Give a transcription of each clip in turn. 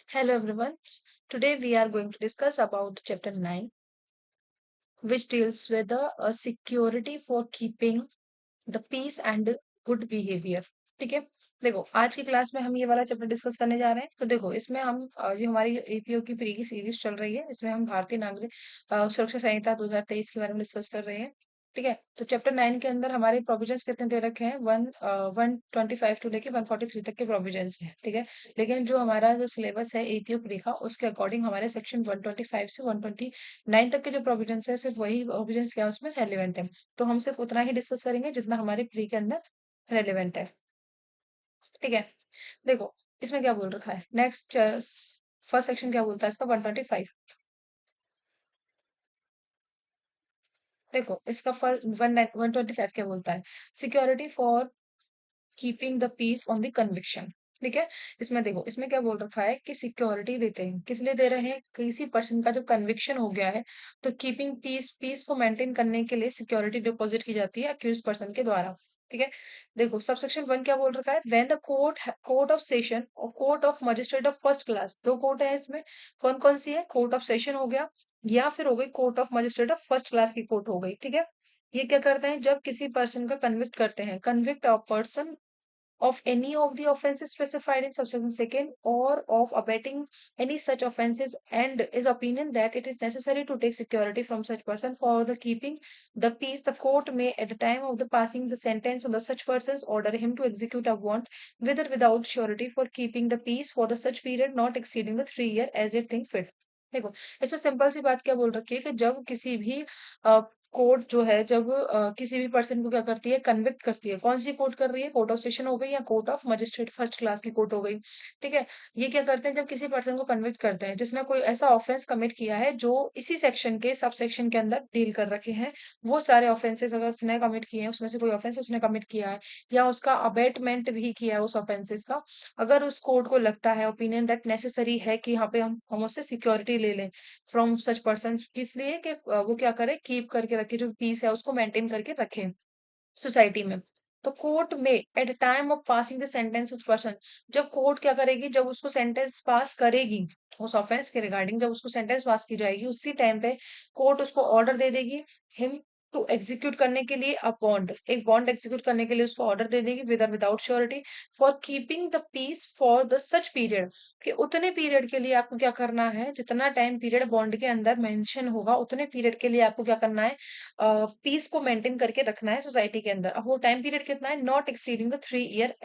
Hello everyone. Today we are going to discuss about chapter 9, which deals with the security for keeping the peace and good behavior. ठीक है। देखो आज की class में हम ये वाला चैप्टर डिस्कस करने जा रहे हैं। तो देखो इसमें हम जो हमारी एपीओ की प्री की सीरीज चल रही है, इसमें हम भारतीय नागरिक सुरक्षा संहिता 2023 के बारे में डिस्कस कर रहे हैं। ठीक है। तो चैप्टर 9 के अंदर हमारे प्रोविजंस कितने दे रखे हैं? 125 टू लेके 143 तक के प्रोविजंस हैं। ठीक है। लेकिन जो हमारा जो सिलेबस है एपीओ प्री का, उसके अकॉर्डिंग हमारे सेक्शन 125 से 129 तक के जो प्रोविजंस है, सिर्फ वही प्रोविजंस क्या उसमें रेलिवेंट है। तो हम सिर्फ उतना ही डिस्कस करेंगे जितना हमारे प्री के अंदर रेलिवेंट है। ठीक है। देखो इसमें क्या बोल रखा है, नेक्स्ट फर्स्ट सेक्शन क्या बोलता है इसका? 125। देखो इसका फर्स्ट 125 क्या बोलता है? Security for keeping the peace on the conviction. ठीक है। इसमें देखो इसमें क्या बोल रखा है कि सिक्योरिटी देते हैं, किस लिए दे रहे हैं? किसी पर्सन का जब कन्विक्शन हो गया है तो कीपिंग पीस को मेंटेन करने के लिए सिक्योरिटी डिपॉजिट की जाती है अक्यूज्ड पर्सन के द्वारा। ठीक है। देखो सबसेक्शन 1 क्या बोल रखा है? When the court of session or court of magistrate of first class, दो कोर्ट है इसमें। कौन कौन सी है? कोर्ट ऑफ सेशन हो गया, या फिर हो गई court of magistrate of first class की कोर्ट हो गई। ठीक है। ये क्या करते हैं? जब किसी पर्सन का कन्विक्ट करते हैं, convict a person of any of the offences specified in subsection second or of abetting any such offences, and is opinion that it is necessary to take security from such person for the keeping the peace, the court may at the time of the passing the sentence on the such persons order him to execute a warrant with or without surety for keeping the peace for the such period not exceeding the 3 year as it think fit। देखो इसमें simple सी बात क्या बोल रखी है कि जब किसी भी कोर्ट जो है, जब किसी भी पर्सन को क्या करती है? कन्विक्ट करती है। कौन सी कोर्ट कर रही है? कोर्ट ऑफ सेशन हो गई या court of magistrate first class की कोर्ट हो गई। ठीक है। ये क्या करते हैं? जब किसी पर्सन को कन्विक्ट करते हैं जिसने कोई ऐसा ऑफेंस कमिट किया है जो इसी सेक्शन के सब सेक्शन के अंदर डील कर रखे हैं, वो सारे ऑफेंसेस अगर उसने कमिट किए हैं, उसमें से कोई ऑफेंस उसने कमिट किया है या उसका अबेटमेंट भी किया है उस ऑफेंसेस का, अगर उस कोर्ट को लगता है ओपिनियन दैट नेसेसरी है कि यहाँ पे हम उससे सिक्योरिटी ले लें फ्रॉम सच पर्सन, इसलिए कि वो क्या करे? कीप करके रखे, जो पीस है उसको मेंटेन करके रखे सोसाइटी में। तो कोर्ट में eight the time of passing the sentence उस पर्सन, जब कोर्ट क्या करेगी? जब उसको सेंटेंस पास करेगी उस ऑफेंस के रिगार्डिंग, जब उसको सेंटेंस पास की जाएगी, उसी टाइम पे कोर्ट उसको ऑर्डर दे देगी हिम टू एग्जीक्यूट करने के लिए अ बॉन्ड, एक बॉन्ड एग्जीक्यूट करने के लिए उसको ऑर्डर दे देगी with or without surety for keeping the peace for the such period, कि उतने पीरियड के लिए आपको क्या करना है? जितना टाइम पीरियड बॉन्ड के अंदर मेंशन होगा उतने पीरियड के लिए आपको क्या करना है? पीस को मेंटेन करके रखना है सोसाइटी के अंदर। अब वो टाइम पीरियड कितना है? Not exceeding the 3 year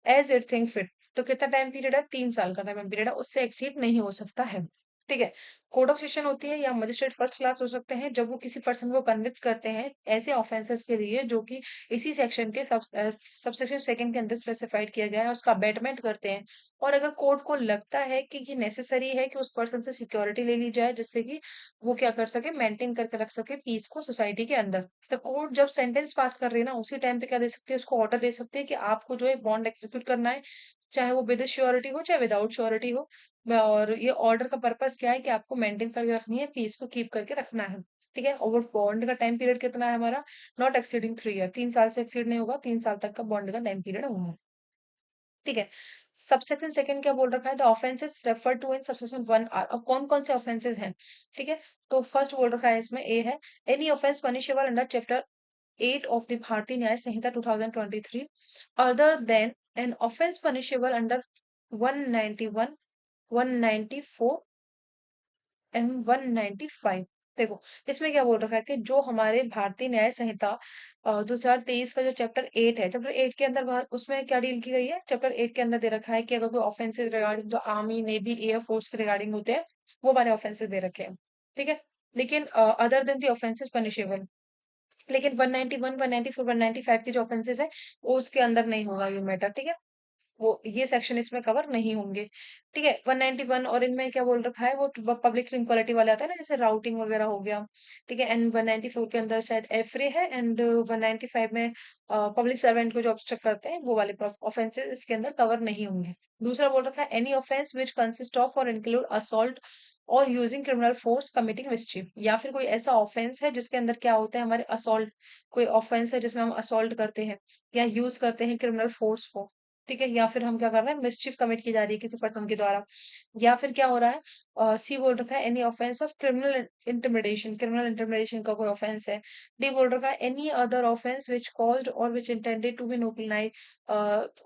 as it think fit. तो कितना टाइम पीरियड है? 3 साल का टाइम पीरियड है, उससे एक्सीड नहीं हो सकता है। ठीक है। कोर्ट ऑफ सेशन होती है या मजिस्ट्रेट फर्स्ट क्लास हो सकते हैं जब वो किसी पर्सन को कन्विक्ट करते हैं ऐसे ऑफेंसेस के लिए जो कि इसी सेक्शन के सबसेक्शन सेकंड के अंदर स्पेसिफाइड किया गया है, उसका अबेटमेंट करते हैं। और अगर कोर्ट को लगता है कि ये नेसेसरी है कि उस पर्सन से सिक्योरिटी ले ली जाए जिससे कि वो क्या कर सके? मेंटेन करके रख सके पीस को सोसाइटी के अंदर। तो कोर्ट जब सेंटेंस पास कर रही है ना, उसी टाइम पे क्या दे सकती है? उसको ऑर्डर दे सकती है कि आपको जो है बॉन्ड एग्जीक्यूट करना है, चाहे वो विद श्योरिटी हो चाहे विदाउट श्योरिटी हो। और ये ऑर्डर का पर्पस क्या है? कि आपको मेंटेन करके रखनी है, पीस को कीप करके रखना है। ठीक है। और वो बॉन्ड का टाइम पीरियड कितना है हमारा? नॉट एक्सीडिंग 3 ईयर, 3 साल से एक्सीड नहीं होगा, 3 साल तक का बॉन्ड का टाइम पीरियड होगा। ठीक है। सबसेक्शन सेकंड क्या बोल रखा है? The offences refer to in subsection 1 are. अब कौन कौन से ऑफेंसेस हैं? ठीक है। तो फर्स्ट बोल रखा है इसमें ए है, any offence punishable under chapter 8 of the Bharati Nyaya Samhita 2023 other than an offense punishable under 191, 194 and 195। देखो इसमें क्या बोल रखा है कि जो हमारे भारतीय न्याय संहिता 2023 का जो चैप्टर 8 है, चैप्टर 8 के अंदर उसमें क्या डील की गई है? चैप्टर 8 के अंदर दे रखा है कि अगर कोई ऑफेंसेस रिगार्डिंग जो आर्मी नेवी एयर फोर्स के रिगार्डिंग होते हैं, वो वाले ऑफेंसेस दे रखे हैं। ठीक है। लेकिन other than the offences punishable, लेकिन 191, 194, 195 के जो ऑफेंसेस है वो उसके अंदर नहीं होगा ये मैटर। ठीक है। वो ये सेक्शन इसमें कवर नहीं होंगे। ठीक है। 191 और इनमें क्या बोल रखा है? वो पब्लिक इक्वालिटी वाले आता है ना, जैसे राउटिंग वगैरह हो गया। ठीक है। एंड 194 के अंदर शायद एफरे है, एंड 195 में पब्लिक सर्वेंट को जो ऑब्स्ट्रक्ट करते हैं वो वाले ऑफेंसेस इसके अंदर कवर नहीं होंगे। दूसरा बोल रखा है any offence which consist of और इंक्लूड असॉल्ट और यूजिंग क्रिमिनल फोर्स कमिटिंग मिसचिफ, या फिर कोई ऐसा ऑफेंस है जिसके अंदर क्या होता है? हमारे असॉल्ट, कोई ऑफेंस है जिसमें हम असॉल्ट करते हैं या यूज करते हैं क्रिमिनल फोर्स को। ठीक है, या फिर हम क्या कर रहे हैं, मिसचिफ कमिट की जा रही है किसी पर्सन के द्वारा, या फिर क्या हो रहा है, सी बोल रखा है any offence of criminal intimidation, criminal intimidation का कोई ऑफेंस है। डी बोल रखा है any other offence which caused or which intended to be notified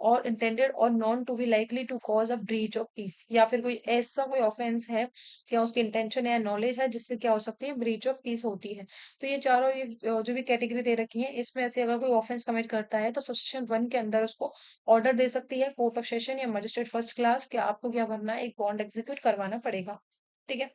or intended or known to be likely to cause a breach of peace, या फिर कोई ऐसा कोई ऑफेंस है या उसकी इंटेंशन या नॉलेज है जिससे क्या हो सकती है, ब्रीच ऑफ पीस होती है। तो ये चारों ये जो भी कैटेगरी दे रखी है, इसमें से अगर कोई ऑफेंस कमिट करता है तो सबसेक्शन 1 के अंदर उसको ऑर्डर दे सकती है कोर्ट ऑफ सेशन या मजिस्ट्रेट फर्स्ट क्लास कि आपको क्या करना है, एक बॉन्ड एग्जीक्यूट करवाना पड़ेगा। ठीक है।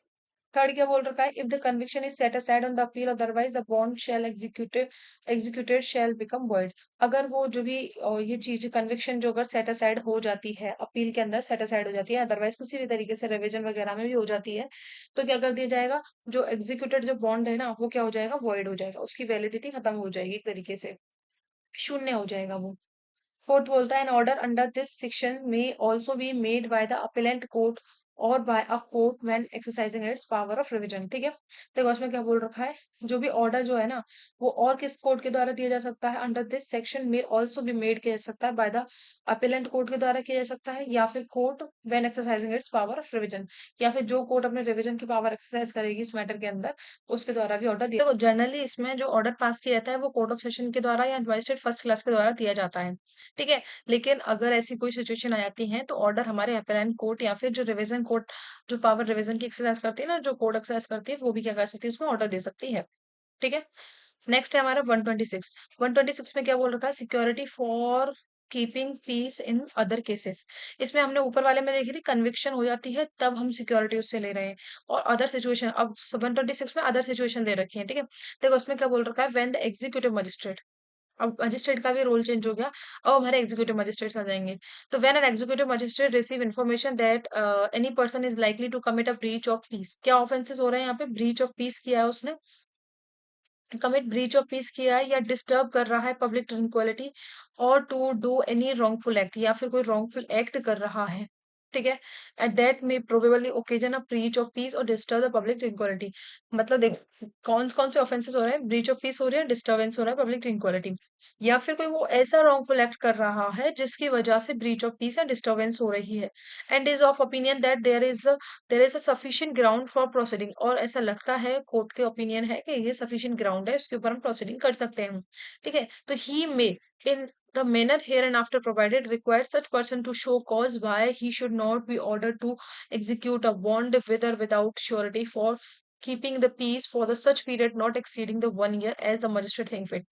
थर्ड क्या बोल रखा है, if the conviction is set aside on the appeal otherwise the bond shall executed shall become void। अगर वो जो भी ये चीज कन्विक्शन जो अगर सेट असाइड हो जाती है, अपील के अंदर सेट असाइड हो जाती है, अदरवाइज किसी भी तरीके से रिवीजन वगैरह में भी हो जाती है, तो क्या कर दिया जाएगा, जो एग्जीक्यूटेड जो बॉन्ड है ना वो क्या हो जाएगा, void हो जाएगा, उसकी वैलिडिटी खत्म हो जाएगी, एक तरीके से शून्य हो जाएगा वो। फोर्थ बोलता है an order under this section may also be made by the appellate court or by a court when exercising its power of revision. ठीक है, देखो इसमें क्या बोल रखा है, जो भी ऑर्डर जो है ना वो और किस कोर्ट के द्वारा दिया जा सकता है, under this section may also be made किया जा सकता है बाय द अपीलेंट कोर्ट के द्वारा किया जा सकता है, या फिर court when exercising its power of revision, या फिर जो कोर्ट अपने रिवीजन की पावर एक्सरसाइज करेगी इस मैटर के अंदर उसके द्वारा भी ऑर्डर दिया। देखो जनरली इसमें जो ऑर्डर पास किया जाता है वो कोर्ट ऑफ सेशन के द्वारा या मजिस्ट्रेट फर्स्ट क्लास के द्वारा दिया जाता है। ठीक है, लेकिन अगर ऐसी कोई सिचुएशन आ जाती है तो ऑर्डर हमारे अपीलेंट कोर्ट या फिर जो रिवीजन कोर्ट जो पावर रिवीजन की एक्सरसाइज करती है ना, जो कोर्ट एक्सरसाइज करती है वो भी क्या कर सकती है, उसमें ऑर्डर दे सकती है। ठीक है, नेक्स्ट है हमारा 126। 126 में क्या बोल रखा है, security for keeping peace in other cases. इसमें हमने ऊपर वाले में देखी थी कन्विक्शन हो जाती है तब हम सिक्योरिटी उससे ले रहे हैं, और अदर सिचुएशन अब 126 में अदर सिचुएशन दे रखी है। ठीक है, देखो उसमें क्या बोल रखा है, व्हेन द एग्जीक्यूटिव मजिस्ट्रेट, अब मजिस्ट्रेट का भी रोल चेंज हो गया, अब हमारे एग्जीक्यूटिव मजिस्ट्रेट्स आ जाएंगे। तो when an executive magistrate receive information that any person is likely to commit a breach of peace, क्या ऑफेंसेस हो रहे हैं यहाँ पे, ब्रीच ऑफ पीस किया है उसने, कमिट ब्रीच ऑफ पीस किया है या डिस्टर्ब कर रहा है public tranquillity or to do any wrongful act, या फिर कोई रॉन्गफुल एक्ट कर रहा है। ठीक है, एट दैट में probably occasion a breach of peace और डिस्टर्ब द पब्लिक ट्रैंक्विलिटी। मतलब देखो कौन कौन से ऑफेंसेस हो रहे हैं, ब्रीच ऑफ पीस हो रही है, डिस्टर्बेंस हो रहा है पब्लिक ट्रैंक्विलिटी, या फिर कोई वो ऐसा रॉन्गफुल एक्ट कर रहा है जिसकी वजह से ब्रीच ऑफ पीस या डिस्टर्बेंस हो रही है, and is of opinion that there is a sufficient ground for proceeding, और ऐसा लगता है कोर्ट के ओपिनियन है कि ये सफिशिएंट ग्राउंड है, इसके ऊपर हम प्रोसीडिंग कर सकते हैं। ठीक है, तो he may in the manner here and after provided requires such person to show cause why he should not be ordered to execute a bond with or without surety for keeping the peace for the such period not exceeding the 1 year as the magistrate think fit।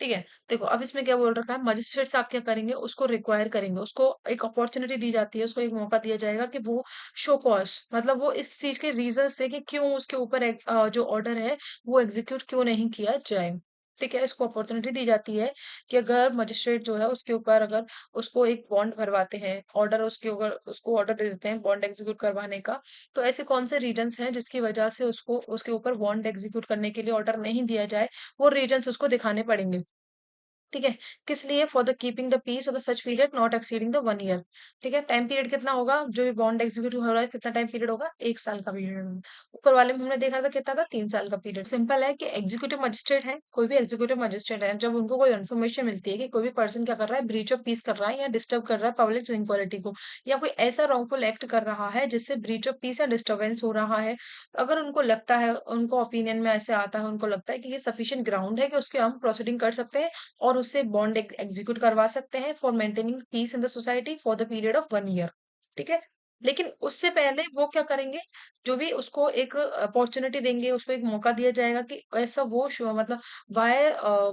ठीक है, देखो अब इसमें क्या बोल रखा है, magistrate से आप क्या करेंगे, उसको रिक्वायर करेंगे, उसको एक अपॉर्चुनिटी दी जाती है, उसको एक मौका दिया जाएगा कि वो शो कॉज, मतलब वो इस चीज के रीजन से कि क्यों उसके ऊपर जो ऑर्डर है वो एग्जीक्यूट क्यों नहीं किया जाए। ठीक है, इसको अपॉर्चुनिटी दी जाती है कि अगर मजिस्ट्रेट जो है उसके ऊपर अगर उसको एक बॉन्ड भरवाते हैं, ऑर्डर उसके ऊपर उसको ऑर्डर दे देते हैं बॉन्ड एग्जीक्यूट करवाने का, तो ऐसे कौन से रीजंस हैं जिसकी वजह से उसको उसके ऊपर बॉन्ड एग्जीक्यूट करने के लिए ऑर्डर नहीं दिया जाए, वो रीजंस उसको दिखाने पड़ेंगे। ठीक है, किस लिए, for the keeping the peace of the such period not exceeding the 1 year. ठीक है, टाइम पीरियड कितना होगा, जो भी बॉन्ड एग्जीक्यूट हो रहा है कितना टाइम पीरियड होगा, 1 साल का पीरियड होगा। ऊपर वाले में हमने देखा था कितना था, 3 साल का पीरियड। सिंपल है कि एग्जीक्यूटिव मजिस्ट्रेट है, कोई भी एग्जीक्यूटिव मजिस्ट्रेट है, जब उनको कोई इन्फॉर्मेशन मिलती है कि कोई भी पर्सन क्या कर रहा है, ब्रीच ऑफ पीस कर रहा है या डिस्टर्ब कर रहा है पब्लिक ट्रैंक्विलिटी को, या कोई ऐसा रॉन्गफुल एक्ट कर रहा है जिससे ब्रीच ऑफ पीस या डिस्टर्बेंस हो रहा है, अगर उनको लगता है, उनको ओपिनियन में ऐसे आता है, उनको लगता है कि ये सफिशिएंट ग्राउंड है कि उसके हम प्रोसीडिंग कर सकते हैं और उससे बॉन्ड एग्जीक्यूट करवा सकते हैं for maintaining peace in the society for the period of 1 year. ठीक है, लेकिन उससे पहले वो क्या करेंगे, जो भी उसको एक अपॉर्चुनिटी देंगे, उसको एक मौका दिया जाएगा कि ऐसा वो मतलब why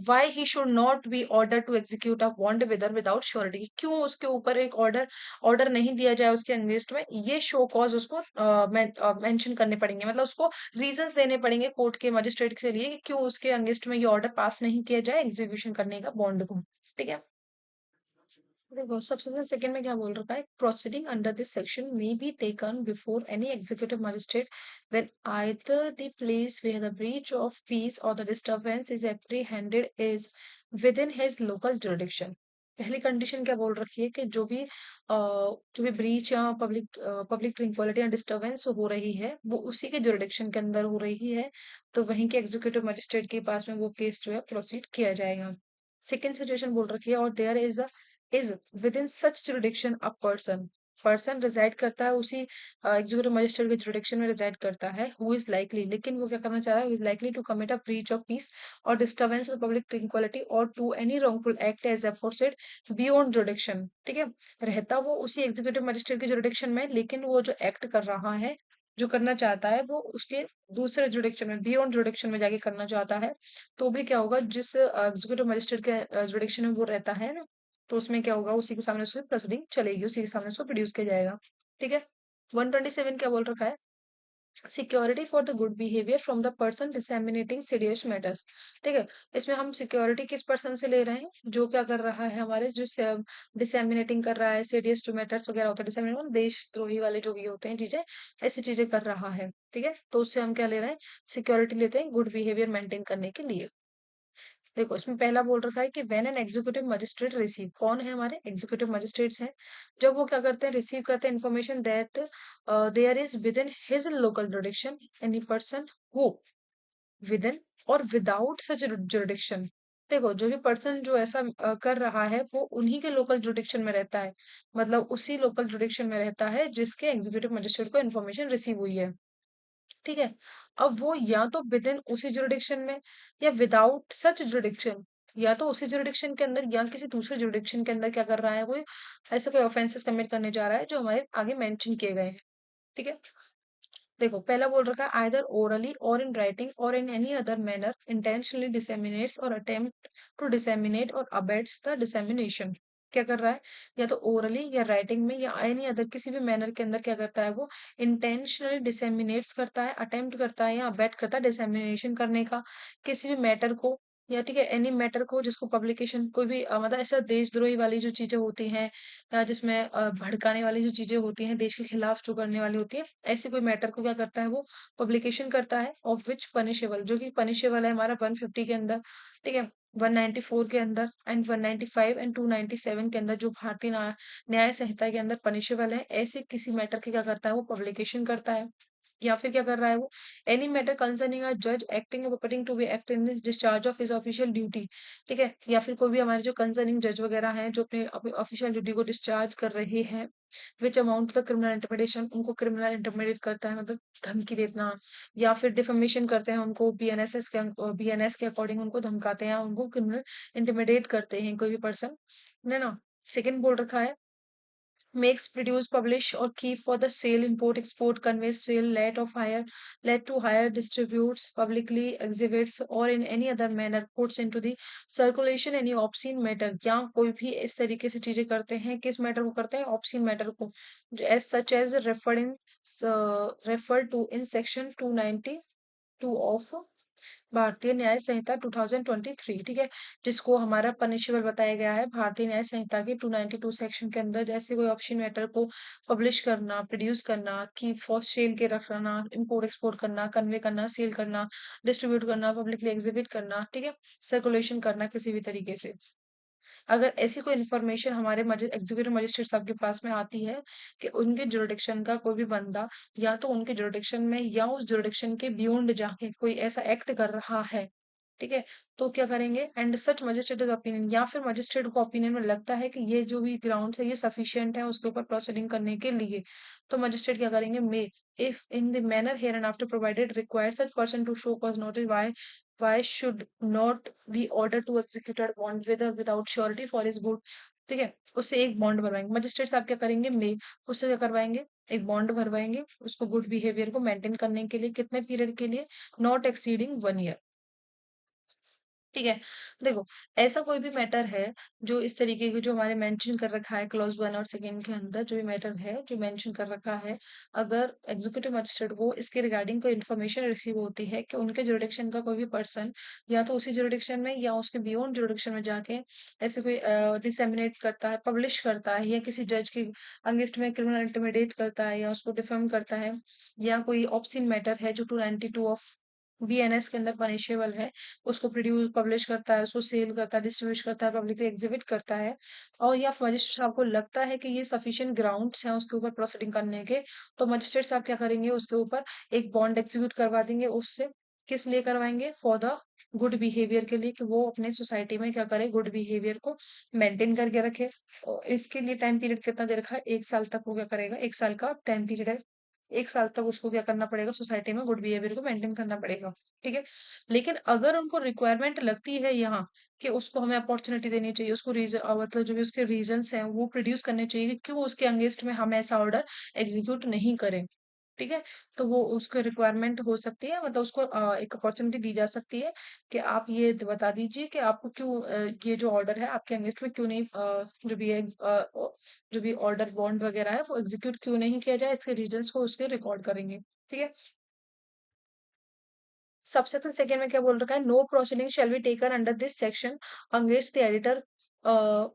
why he should not be order to execute a bond with or without surety, क्यों उसके ऊपर एक ऑर्डर ऑर्डर नहीं दिया जाए उसके अगेंस्ट में, ये शो कॉज उसको मेंशन करने पड़ेंगे, मतलब उसको रीजंस देने पड़ेंगे कोर्ट के मजिस्ट्रेट के लिए कि क्यों उसके अगेंस्ट में ये ऑर्डर पास नहीं किया जाए एग्जीक्यूशन करने का बॉन्ड को। ठीक है, देखो सबसे सेकंड में क्या बोल रखा है, proceeding under this section may be taken before any executive magistrate when either the place where the breach of peace or the disturbance is apprehended is within his local jurisdiction. पहली condition क्या बोल रखी है कि जो भी breach या public tranquillity या डिस्टर्बेंस हो रही है वो उसी के जुरिडिक्शन के अंदर हो रही है, तो वहीं के एग्जीक्यूटिव मजिस्ट्रेट के पास में वो केस जो है प्रोसीड किया जाएगा। सेकेंड सिचुएशन बोल रखी है, और there is is within such jurisdiction a person, person reside करता है उसी एग्जीक्यूटिव मजिस्ट्रेट के जुरिडिक्शन में रिजाइड करता है, हु इज लाइकली, लेकिन वो क्या करना चाह रहा है, is likely to commit a breach of peace or disturbance of public tranquillity or to any wrongful act as aforesaid beyond jurisdiction. ठीक है, रहता वो उसी एग्जीक्यूटिव मजिस्ट्रेट के जुरिडिक्शन में, लेकिन वो जो एक्ट कर रहा है, जो करना चाहता है, वो उसके दूसरे जुरिडिक्शन में, बियॉन्ड जुरिडिक्शन में जाके करना चाहता है। तो भी क्या होगा, जिस एग्जीक्यूटिव मजिस्ट्रेट के जुरिडिक्शन में वो रहता है ना, तो उसमें क्या होगा, उसी के सामने उसकी प्रोसीडिंग चलेगी, उसी के सामने उसको प्रोड्यूस किया जाएगा। ठीक है, 127 क्या बोल रखा है, security for the good behaviour from the person disseminating serious matters. ठीक है, इसमें हम सिक्योरिटी किस पर्सन से ले रहे हैं, जो क्या कर रहा है, हमारे जो डिसेमिनेटिंग कर रहा है सीरियस टू मैटर्स वगैरह होता है, डिसेमिनेट देशद्रोही वाले जो भी होते हैं चीजें, ऐसी चीजें कर रहा है। ठीक है, तो उससे हम क्या ले रहे हैं, सिक्योरिटी लेते हैं गुड बिहेवियर मेंटेन करने के लिए। देखो इसमें पहला बोल रखा है कि when an executive magistrate receive, कौन है हमारे एग्जीक्यूटिव मजिस्ट्रेट्स हैं, जब वो क्या करते हैं, रिसीव करते हैं information that there is within his local jurisdiction any person who within or without such jurisdiction. देखो जो भी पर्सन जो ऐसा कर रहा है, वो उन्हीं के लोकल जुरिडिक्शन में रहता है, मतलब उसी लोकल जुरिडिक्शन में रहता है जिसके एग्जीक्यूटिव मजिस्ट्रेट को इन्फॉर्मेशन रिसीव हुई है। ठीक है, अब वो या तो विद इन उसी जुरिडिक्शन में, या विदाउट सच जुरिडिक्शन, या तो उसी जुरिडिक्शन के अंदर या किसी दूसरे जुरिडिक्शन के अंदर क्या कर रहा है, वो ऐसे कोई ऑफेंसेस कमिट करने जा रहा है जो हमारे आगे मेंशन किए गए हैं। ठीक है, देखो पहला बोल रखा है आइदर ओरली और in writing or in any other manner intentionally disseminates or attempt to disseminate or abets the dissemination. क्या कर रहा है, या तो ओरली या राइटिंग में या एनी अदर किसी भी मैनर के अंदर क्या करता है, वो इंटेंशनली डिसेमिनेट्स करता है, अटेम्प्ट करता है या अबेट करता है डिसेमिनेशन करने का, किसी भी मैटर को, या ठीक है एनी मैटर को जिसको पब्लिकेशन कोई भी मतलब ऐसा देशद्रोही वाली जो चीजें होती हैं, या जिसमें भड़काने वाली जो चीजें होती हैं, देश के खिलाफ जो करने वाली होती है, ऐसे कोई मैटर को क्या करता है, वो पब्लिकेशन करता है, ऑफ विच पनिशेबल, जो कि पनिशेबल है हमारा 150 के अंदर। ठीक है, 194 के अंदर एंड 195 एंड 297 के अंदर, जो भारतीय न्याय संहिता के अंदर पनिशेबल है, ऐसे किसी मैटर की क्या करता है, वो पब्लिकेशन करता है। या फिर क्या कर रहा है वो, एनी मैटर कंसर्निंग अ जज acting or purporting to be act in discharge of his official duty. ठीक है, या फिर कोई भी हमारे जो कंसर्निंग जज वगैरह हैं, जो अपने ऑफिशियल ड्यूटी को डिस्चार्ज कर रहे हैं, विच अमाउंट द क्रिमिनल इंटरमिडेशन, उनको क्रिमिनल इंटरमिडेट करता है, मतलब धमकी देना, या फिर डिफेमेशन करते हैं उनको, बीएनएस के अकॉर्डिंग उनको धमकाते हैं, उनको क्रिमिनल इंटरमिडेट करते हैं कोई भी पर्सन, है ना। सेकंड बोल रखा है makes, produce, publish, or keep for the sale, import, export, convey, sale, let of hire, let to hire, distributes, publicly exhibits, or in any other manner puts into the circulation any obscene matter, या कोई भी इस तरीके से चीजें करते हैं, किस मैटर को करते हैं, ऑब्सीन मैटर को, जो as such as refer to in section 292 of Bharatiya Nyaya संहिता 2023। ठीक है, जिसको हमारा पनिशेबल बताया गया है भारतीय न्याय संहिता के 292 सेक्शन के अंदर, जैसे कोई ऑप्शन मैटर को पब्लिश करना, प्रोड्यूस करना, की फॉर सेल के रखना, इंपोर्ट एक्सपोर्ट करना, कन्वे करना, सेल करना, डिस्ट्रीब्यूट करना, पब्लिकली एग्जिबिट करना, ठीक है, सर्कुलेशन करना किसी भी तरीके से। अगर ऐसी कोई इन्फॉर्मेशन हमारे एग्जीक्यूटिव मजिस्ट्रेट साहब के पास में आती है कि उनके जुरिडिक्शन का कोई भी बंदा, या तो उनके जुरिडिक्शन में या उस जुरिडिक्शन के बियॉन्ड जाके कोई ऐसा एक्ट कर रहा है, ठीक है, तो क्या करेंगे, एंड सच मजिस्ट्रेट ओपिनियन, या फिर मजिस्ट्रेट को ओपिनियन में लगता है कि ये जो भी ग्राउंड है ये सफिशियंट है उसके ऊपर प्रोसीडिंग करने के लिए, तो मजिस्ट्रेट क्या करेंगे, may if in the manner here and after provided require such person to show cause notice why should not we order to execute a bond with or without surety for his good। ठीक है, उससे एक bond भरवाएंगे magistrate साहब, क्या करेंगे, मे उससे क्या करवाएंगे, एक बॉन्ड भरवाएंगे उसको गुड बिहेवियर को मेंटेन करने के लिए, कितने पीरियड के लिए, नॉट एक्सीडिंग 1 ईयर। ठीक है, देखो ऐसा कोई भी मैटर है जो इस तरीके के, जो हमारे मेंशन कर रखा है क्लॉज 1 और 2 के अंदर, जो भी मैटर है जो मेंशन कर रखा है, अगर एग्जीक्यूटिव मजिस्ट्रेट को इसके रिगार्डिंग कोई इन्फॉर्मेशन रिसीव होती है कि उनके जुरिडिक्शन का कोई भी पर्सन, या तो उसी जुरिडिक्शन में या उसके बियॉन्ड जुरिडिक्शन में जाके ऐसे कोई डिसेमिनेट करता है, पब्लिश करता है, या किसी जज के अगेंस्ट में क्रिमिनल इंटिमिडेट करता है, या उसको डिफेम करता है, या कोई ऑब्सिन मैटर है जो 292 ऑफ बीएनएस के अंदर पनिशेबल है, उसको प्रोड्यूस पब्लिश करता है, उसको सेल करता है, डिस्ट्रीब्यूट करता है, पब्लिकली एग्जिबिट करता है, और या मजिस्ट्रेट साहब को लगता है कि ये सफिशिएंट ग्राउंड्स हैं उसके ऊपर प्रोसीडिंग करने के, तो मजिस्ट्रेट साहब क्या करेंगे, उसके ऊपर एक बॉन्ड एग्जीक्यूट करवा देंगे उससे, किस लिए करवाएंगे? फॉर द गुड बिहेवियर के लिए, कि वो अपने सोसाइटी में क्या करे, गुड बिहेवियर को मेंटेन करके रखे। और इसके लिए टाइम पीरियड कितना दे रखा है? 1 साल तक वो क्या करेगा, 1 साल का टाइम पीरियड है। 1 साल तक उसको क्या करना पड़ेगा, सोसाइटी में गुड बिहेवियर को मेंटेन करना पड़ेगा। ठीक है। लेकिन अगर उनको रिक्वायरमेंट लगती है यहाँ कि उसको हमें अपॉर्चुनिटी देनी चाहिए, उसको रीजन मतलब जो भी उसके रीजंस हैं वो प्रोड्यूस करने चाहिए कि क्यों उसके अगेंस्ट में हम ऐसा ऑर्डर एग्जीक्यूट नहीं करें। ठीक है। तो वो उसको रिक्वायरमेंट हो सकती है, मतलब उसको एक अपॉर्चुनिटी दी जा सकती है कि आप ये बता दीजिए कि आपको क्यों ये जो ऑर्डर है आपके अगेंस्ट में क्यों नहीं जो भी जो भी ऑर्डर बॉन्ड वगैरह है वो एग्जीक्यूट क्यों नहीं किया जाए, इसके रीजंस को उसके रिकॉर्ड करेंगे। ठीक है। सबसेक्शन सेकेंड में क्या बोल रखा है? No proceeding shall be taken under this section against the editor,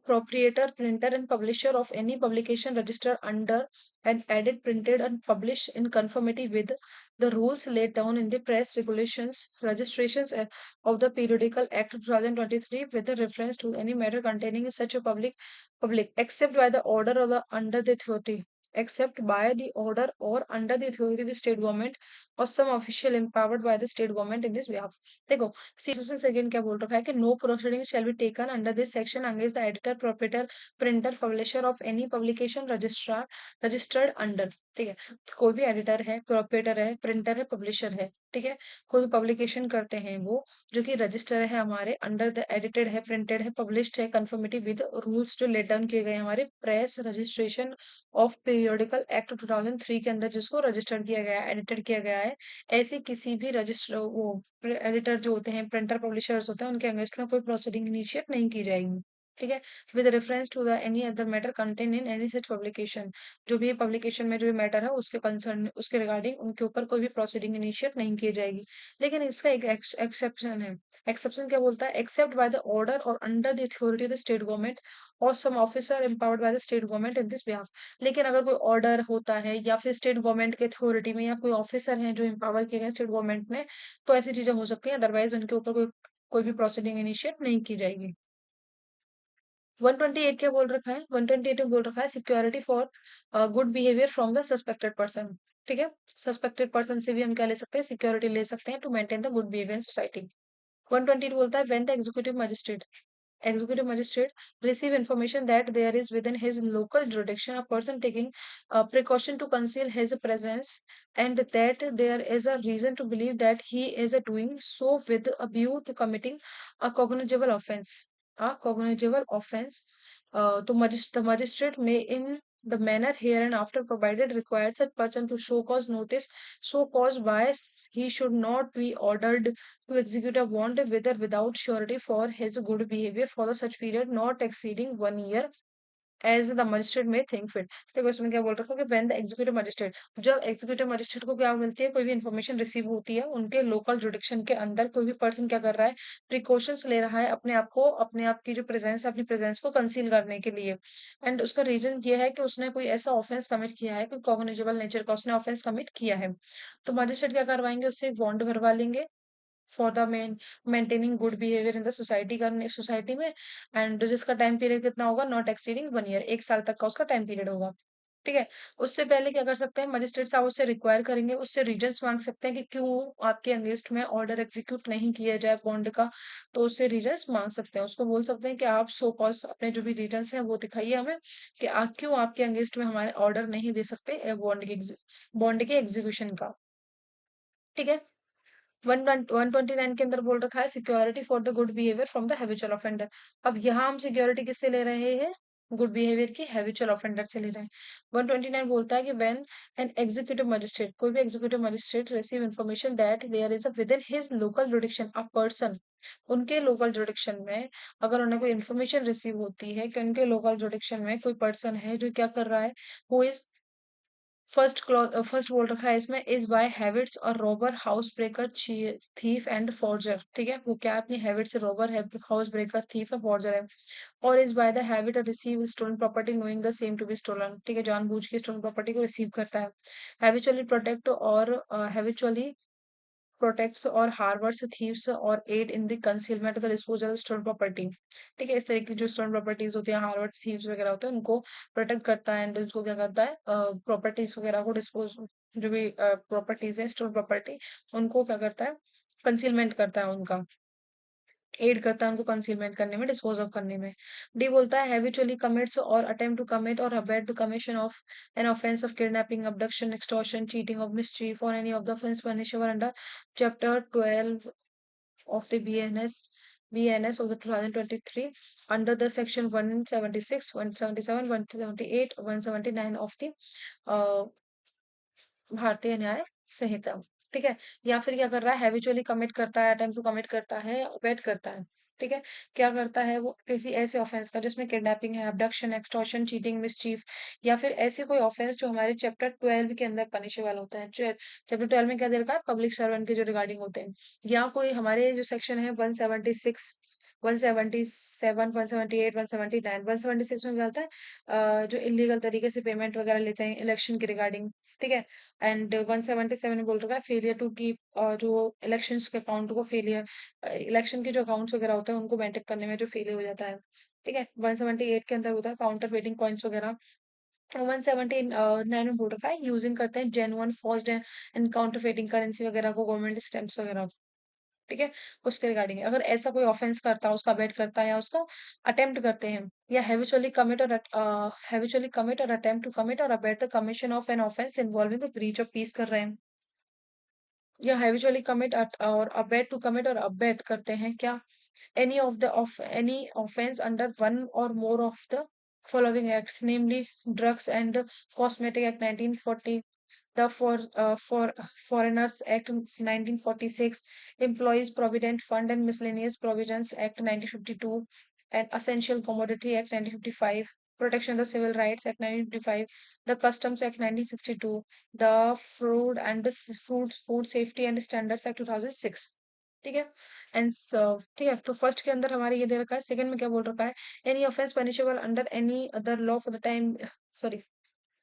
proprietor, printer, and publisher of any publication registered under and added, printed, and published in conformity with the rules laid down in the press regulations, registrations of the Periodical Act 2023, with a reference to any matter containing such a public, except by the order of the under the authority, except by the order or under the authority of the state government or some official empowered by the state government in this behalf. देखो, section second क्या बोल रखा है कि no proceeding shall be taken under this section against the editor, proprietor, printer, publisher of any publication registrar registered under. ठीक है। तो कोई भी एडिटर है, प्रोप्राइटर है, प्रिंटर है, पब्लिशर है, ठीक है, कोई भी पब्लिकेशन करते हैं वो, जो कि रजिस्टर है हमारे अंडर द एडिटेड है, प्रिंटेड है, पब्लिश्ड है, कंफर्मिटी विद रूल्स जो लेट डाउन किए गए हैं हमारे press registration of periodical act 2003 के अंदर, जिसको रजिस्टर्ड किया गया है, एडिटेड किया गया है, ऐसे किसी भी रजिस्टर वो एडिटर जो होते हैं, प्रिंटर पब्लिशर्स होते हैं, उनके अगेंस्ट में कोई प्रोसीडिंग इनिशिएट नहीं की जाएगी। ठीक है। With reference to the any other matter content in any such publication, जो भी पब्लिकेशन में जो भी मैटर है उसके कंसर्न उसके रिगार्डिंग उनके ऊपर कोई भी प्रोसीडिंग इनिशिएट नहीं की जाएगी। लेकिन इसका एक एक्सेप्शन है। एक्सेप्शन क्या बोलता है? Except by the order or under the authority of the state government or some officer empowered by the state government in this behalf. लेकिन अगर कोई ऑर्डर होता है या फिर स्टेट गवर्नमेंट के अथॉरिटी में या कोई ऑफिसर हैं जो एम्पावर किए गए स्टेट गवर्नमेंट ने, तो ऐसी चीजें हो सकती हैं, अदरवाइज उनके ऊपर कोई भी प्रोसीडिंग इनिशिएट नहीं की जाएगी। 128 क्या बोल रखा है? 128 में बोल रखा है security for good behaviour from the suspected person. ठीक है। सस्पेक्टेड पर्सन से भी हम क्या ले सकते हैं? सिक्योरिटी ले सकते हैं to maintain the good behaviour in society. 128 बोलता है when the executive magistrate, executive magistrate receive information that there is within his local jurisdiction a person taking precaution to conceal his presence, and that there is a reason to believe that he is doing so with a view to committing a cognizable offense, the magistrate may in the manner here and after provided require such person to show cause notice, so caused by he should not be ordered to execute a bond with or without surety for his good behavior for the such period not exceeding 1 year as the magistrate may think fit. देखो इसमें क्या बोल रखा है कि when the executive magistrate, जब executive magistrate को क्या मिलती है, कोई भी इन्फॉर्मेशन रिसीव होती है उनके लोकल जुडिक्शन के अंदर, कोई भी पर्सन क्या कर रहा है, प्रिकॉशंस ले रहा है अपने आप को, अपने आप की जो प्रेजेंस है अपनी प्रेजेंस को कंसील करने के लिए, एंड उसका रीजन ये है कि उसने कोई ऐसा ऑफेंस कमिट किया है, कोई कॉग्निजेबल नेचर का उसने ऑफेंस कमिट किया है, तो मजिस्ट्रेट क्या करवाएंगे, उससे एक बॉन्ड भरवा लेंगे for the maintaining good behaviour in the society करने सोसाइटी में, एंड जिसका टाइम पीरियड कितना होगा, नॉट एक्सीडिंग 1 ईयर, 1 साल तक का उसका टाइम पीरियड होगा। ठीक है। उससे पहले क्या कर सकते हैं, मजिस्ट्रेट साहब उससे रिक्वायर करेंगे, उससे रीजंस मांग सकते हैं कि क्यों आपके अगेंस्ट में ऑर्डर एग्जीक्यूट नहीं किया जाए बॉन्ड का, तो उससे रीजंस मांग सकते हैं, उसको बोल सकते हैं कि आप सो कॉज अपने जो भी रीजंस हैं वो दिखाइए हमें, कि आप क्यों आपके अगेंस्ट में हमारे ऑर्डर नहीं दे सकते बॉन्ड के एग्जीक्यूशन का। ठीक है। 129 के अंदर बोल रखा है security for the good behaviour from the habitual offender. अब यहाँ हम सिक्योरिटी किससे ले रहे हैं? गुड बिहेवियर की हैबिचुअल ऑफेंडर से ले रहे हैं। 129 बोलता है कि व्हेन एन एग्जीक्यूटिव मजिस्ट्रेट, कोई भी executive magistrate receive information that there is a within his local jurisdiction a person, उनके लोकल जुडिक्शन में अगर उन्हें कोई इन्फॉर्मेशन रिसीव होती है कि उनके लोकल जुडिक्शन में कोई पर्सन है जो क्या कर रहा है, हु इज फर्स्ट बोल रखा है इसमें, is by habits or robber, house breaker, thief and forger. ठीक है। वो क्या है, अपनी हैबिट से रॉबर है, हाउस ब्रेकर, थीफ है, फॉर्जर है। Or is by the habit of receive stolen property knowing the same to be stolen. ठीक है। जानबूझ के स्टोलन प्रॉपर्टी को रिसीव करता है। Habitually protect or habitually protects or harbours thieves or aid in the concealment the disposal stone property. ठीक है। इस तरह की जो स्टोन प्रॉपर्टीज होती हैं, हार्वर्स थीव्स वगैरह होते हैं, उनको प्रोटेक्ट करता है, एंड उसको क्या करता है, प्रॉपर्टीज वगैरह को डिस्पोज, जो भी प्रॉपर्टीज है स्टोन प्रॉपर्टी, उनको क्या करता है, कंसीलमेंट करता है उनका, एड करता है उनको कंसीलमेंट करने में, डिस्पोज ऑफ करने में। डी बोलता है हैबिचुअली कमिट्स और अटेम्प्ट टू कमिट और abate the commission of an offence of kidnapping, abduction, extortion, cheating of mischief or any of the offense punishable under chapter 12 of the BNS of the 2023 under the section 176, 177, 178, 179 of the uh, भारतीय न्याय संहिता। ठीक है, या फिर क्या कर रहा है, habitually commit करता है, अटेम्प्ट टू कमिट करता है, अबेट करता है। ठीक है, क्या करता है वो, किसी ऐसे ऑफेंस का जिसमें किडनैपिंग है, अबडक्शन, एक्सटॉर्शन, चीटिंग, मिसचीफ, या फिर ऐसे कोई ऑफेंस जो हमारे चैप्टर 12 के अंदर पनिशेबल होता है। चैप्टर 12 में क्या दे रखा है, पब्लिक सर्वेंट के जो रिगार्डिंग होते हैं, या कोई हमारे जो सेक्शन है 176, 177, 178, 179, 176 में क्या होता है, जो इलीगल तरीके से पेमेंट वगैरह लेते हैं इलेक्शन के रिगार्डिंग। ठीक है, एंड 177 में बोल रखा है फेलियर टू कीप, जो इलेक्शंस के अकाउंट को फेलियर, इलेक्शन के जो अकाउंट्स वगैरह होते हैं उनको मेंटेन करने में जो फेलियर हो जाता है। ठीक है, 178 के अंदर होता है काउंटर वेटिंग कॉइन्स वगैरह। 179 में बोल रखा है यूजिंग करते हैं genuine forged and counter waiting currency वगैरह को, गवर्नमेंट स्टैम्प्स वगैरह। ठीक है, उसके रिगार्डिंग अगर ऐसा कोई ऑफेंस करता है, उसका अबेट करता है या उसका अटेम्प्ट करते हैं, या हैबिचुअली कमिट और अटेम्प्ट टू कमिट और abate the commission of an offence involving the breach of piece कर रहे हैं, या हैबिचुअली कमिट और अबेट टू कमिट और अबेट करते हैं क्या, any offense under one or more of the following acts, namely drugs and cosmetic act 1940, the for foreigners act 1946, employees provident fund and miscellaneous provisions act 1952, and essential commodity act 1955, protection of the civil rights act 1955, the customs act 1962, the food and the food safety and standards act 2006। ठीक है, and ठीक है, तो first के अंदर हमारे ये दे रखा है, सेकंड में क्या बोल रखा है, any offence punishable under any other law for the time, sorry,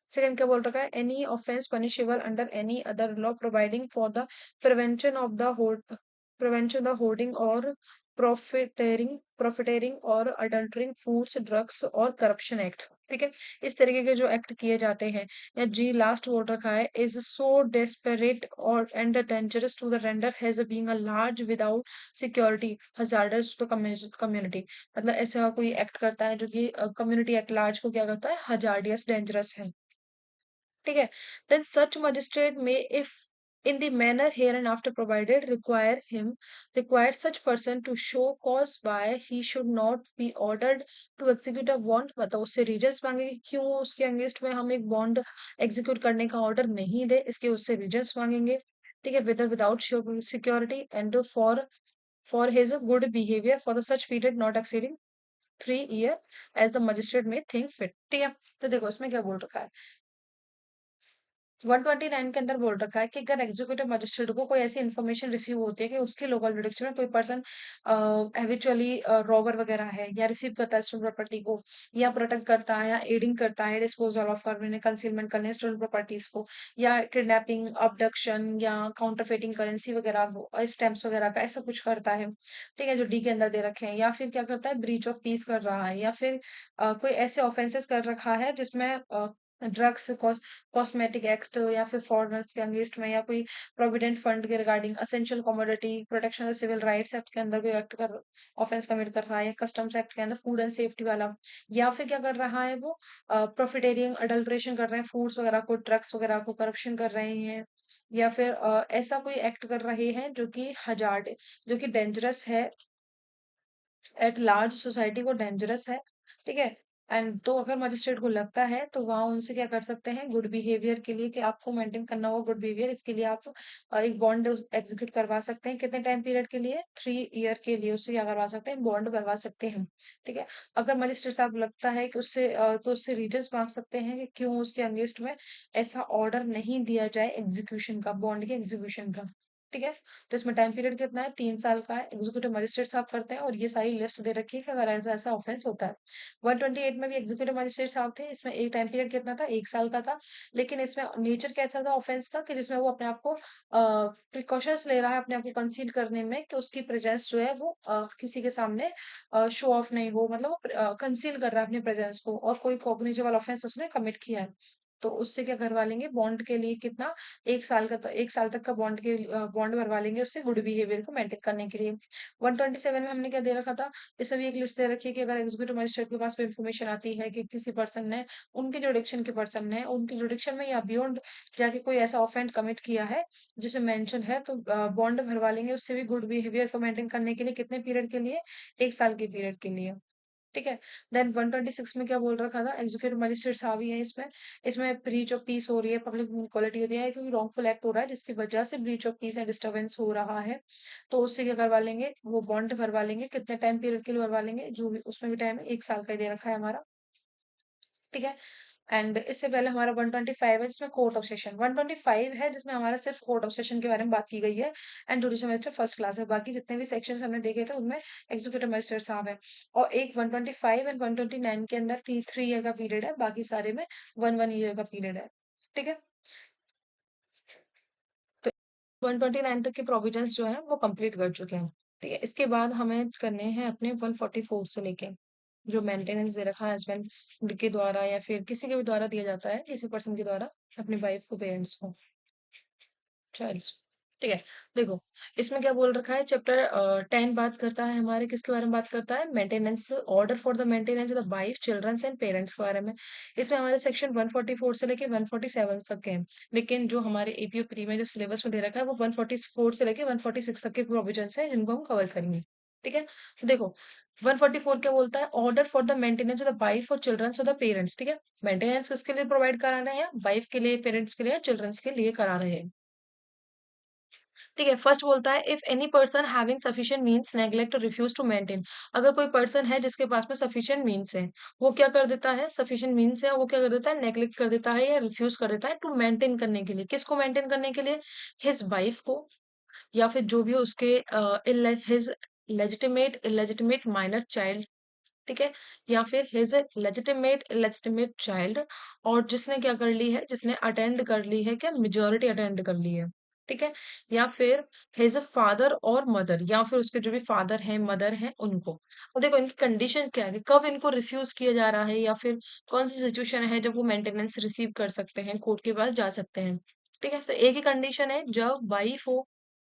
second क्या बोल रखा है, any offence punishable under any other law providing for the prevention of the prevention the hoarding और प्रॉफिटेरिंग और अडल्टरिंग फूड्स, ड्रग्स और करप्शन एक्ट। ठीक है, इस तरीके के जो एक्ट किए जाते हैं, या जी लास्ट बोल रखा है, is so desperate or and dangerous to the render has being a large without security hazardous to community. मतलब ऐसा कोई एक्ट करता है जो कि कम्युनिटी एट लार्ज को क्या करता है, हजार्डियस, डेंजरस है। ठीक है, then such magistrate may, if in the manner here and after provided, require such person to show cause why he should not be ordered to execute a bond, मतलब उससे reasons मांगे कि क्यों उसके against में हम एक बॉन्ड एग्जीक्यूट करने का ऑर्डर नहीं दे, इसके उससे रीजंस मांगेंगे। ठीक है, without security and for his good behaviour for the such period not exceeding 3 year as the magistrate may think fit. ठीक है, तो देखो इसमें क्या बोल रखा है, 129 के अंदर बोल रखा है कि अगर एग्जीक्यूटिव मजिस्ट्रेट को कोई ऐसी इन्फॉर्मेशन रिसीव होती है कि उसके लोकल जुडिक्शन में कोई पर्सन हैबिचुअली रॉबर वगैरह है, या रिसीव करता है स्टोलन प्रॉपर्टी को, या प्रोटेक्ट करता है, या एडिंग करता है डिस्पोजल ऑफ करने, कंसीलमेंट करने स्टोलन प्रॉपर्टीज को, या किडनैपिंग, अबडक्शन, या काउंटरफेटिंग करेंसी वगैरह, स्टैम्प्स वगैरह का ऐसा कुछ करता है। ठीक है, जो डी के अंदर दे रखे हैं, या फिर क्या करता है, ब्रीच ऑफ पीस कर रहा है, या फिर कोई ऐसे ऑफेंसेस कर रखा है जिसमें ड्रग्स, कॉस्मेटिक एक्ट, या फिर फॉरेनर्स के अगेंस्ट में, या कोई प्रोविडेंट फंड के regarding, essential commodity, protection of civil rights act के अंदर कोई एक्ट कर ऑफेंस कमिट कर रहा है, कस्टम्स एक्ट के अंदर फूड एंड सेफ्टी वाला, या फिर क्या कर रहा है वो, प्रॉफिटेरिंग, अडल्ट्रेशन कर रहे हैं फूड्स वगैरह को, ड्रग्स वगैरह को, करप्शन कर रहे हैं, या फिर ऐसा कोई एक्ट कर रहे हैं जो कि हजार्ड, जो कि डेंजरस है, एट लार्ज सोसाइटी को डेंजरस है। ठीक है, एंड तो अगर मजिस्ट्रेट को लगता है तो वहां उनसे क्या कर सकते हैं, गुड बिहेवियर के लिए, कि आपको मेंटेन करना होगा गुड बिहेवियर, इसके लिए आप एक बॉन्ड एग्जीक्यूट करवा सकते हैं, कितने टाइम पीरियड के लिए, 3 year के लिए उससे क्या करवा सकते हैं, बॉन्ड बनवा सकते हैं। ठीक है, अगर मजिस्ट्रेट साहब लगता है कि उससे तो उससे रीजंस मांग सकते हैं कि क्यों उसके अगेंस्ट में ऐसा ऑर्डर नहीं दिया जाए एग्जीक्यूशन का, बॉन्ड के एग्जीक्यूशन का। ठीक है, तो इसमें टाइम पीरियड कितना है, 3 साल का है, एग्जीक्यूटिव मजिस्ट्रेट साहब करते हैं, और ये सारी लिस्ट दे रखी है कि अगर ऐसा ऐसा ऑफेंस होता है। 128 में भी एग्जीक्यूटिव मजिस्ट्रेट साहब थे, इसमें एक टाइम पीरियड कितना था, 1 साल का था, लेकिन इसमें नेचर कैसा था ऑफेंस का, कि जिसमें वो अपने आप को प्रिकॉशंस ले रहा है अपने आप को कंसील करने में, कि उसकी प्रेजेंस जो है वो किसी के सामने शो ऑफ नहीं हो, मतलब वो कंसील कर रहा है अपने प्रेजेंस को, और कोई कॉग्निजेबल ऑफेंस उसने कमिट किया है। तो उससे क्या करवा लेंगे, बॉन्ड के लिए कितना, 1 साल का, 1 साल तक का बॉन्ड के बॉन्ड भरवा लेंगे उससे, गुड बिहेवियर को मेंटेन करने के लिए। 127 में हमने क्या दे रखा था, इसमें भी एक लिस्ट दे रखी है कि अगर एग्जीक्यूटिव मजिस्ट्रेट के पास कोई इन्फॉर्मेशन आती है कि किसी पर्सन ने, उनके जुडिक्शन के पर्सन ने उनके जुडिक्शन में या बियॉन्ड जाके कोई ऐसा ऑफेंड कमिट किया है जिसे मेंशन है, तो बॉन्ड भरवा लेंगे उससे भी, गुड बिहेवियर को मेंटेन करने के लिए, कितने पीरियड के लिए, 1 साल के पीरियड के लिए। ठीक है। देन 126 में क्या बोल रखा था, एग्जीक्यूटिव मजिस्ट्रेट हावी है इसमें, इसमें ब्रीच ऑफ पीस हो रही है, पब्लिक इक्वालिटी होती है, क्योंकि रॉन्गफुल एक्ट हो रहा है जिसकी वजह से breach of piece and disturbance हो रहा है, तो उससे क्या करवा लेंगे, वो बॉन्ड भरवा लेंगे, कितने टाइम पीरियड के लिए भरवा लेंगे, जो भी उसमें भी टाइम है, 1 साल का ही दे रखा है हमारा। ठीक है। एंड इससे पहले हमारा 125 है जिसमें कोर्ट ऑफ सेशन, 125 है जिसमें हमारा सिर्फ कोर्ट ऑफ सेशन के बारे में बात की गई है, and judicial magistrate first class है, बाकी जितने भी सेक्शंस हमने देखे थे उनमें एग्जीक्यूटिव मजिस्ट्रेट साहब है। और एक 125 एंड 129 के अंदर 3 ईयर का पीरियड है, बाकी सारे में 1 1 ईयर का पीरियड है। ठीक है। तो 129 तक के प्रोविजंस जो है वो कंप्लीट कर चुके हैं। ठीक है, इसके बाद हमें करने हैं अपने 144 से लेके, जो मेंटेनेंस दे रखा है हस्बैंड के द्वारा या फिर किसी के भी द्वारा दिया जाता है, किसी पर्सन के द्वारा अपनी वाइफ को, पेरेंट्स को, चाइल्ड्स। ठीक है। देखो, इसमें क्या बोल रखा है, चैप्टर 10 बात करता है हमारे किसके बारे में बात करता है, maintenance, order for the maintenance of the wife, children's and parents के बारे में। इसमें हमारे सेक्शन 144 से लेके 147 तक के हैं, लेकिन जो हमारे एपीओ प्री में जो सिलेबस में दे रखा है वो 144 से लेके 146 तक के प्रोविजन है जिनको हम कवर करेंगे। ठीक है। तो देखो, 144 क्या बोलता है, order for the maintenance of the wife और चिल्ड्रंस ऑफ द पेरेंट्स। ठीक है, मेंटेनेंस किसके लिए प्रोवाइड करा रहे हैं, वाइफ के लिए, पेरेंट्स के लिए, चिल्ड्रंस के लिए करा रहे हैं। ठीक है, फर्स्ट बोलता है, if any person having sufficient means neglect और रिफ्यूज टू मेंटेन। अगर कोई पर्सन है जिसके पास में सफिशिएंट मींस है, वो क्या कर देता है, सफिशिएंट मींस है, वो क्या कर देता है, नेग्लेक्ट कर देता है या रिफ्यूज कर देता है टू मेंटेन करने के लिए, किसको मेंटेन करने के लिए, हिज वाइफ को, या फिर जो भी उसके his legitimate illegitimate minor child. ठीक है, या फिर हिज लेजिटिमेट इलेजिटिमेट चाइल्ड, और जिसने क्या कर ली है, जिसने अटेंड कर ली है, क्या मेजोरिटी अटेंड कर ली है। ठीक है, या फिर हिज फादर और मदर, या फिर उसके जो भी फादर हैं, मदर हैं, उनको। और देखो, इनकी कंडीशन क्या है कि कब इनको रिफ्यूज किया जा रहा है, या फिर कौन सी सिचुएशन है जब वो मेंटेनेंस रिसीव कर सकते हैं, कोर्ट के पास जा सकते हैं। ठीक है, तो एक ही कंडीशन है, जब वाइफ हो,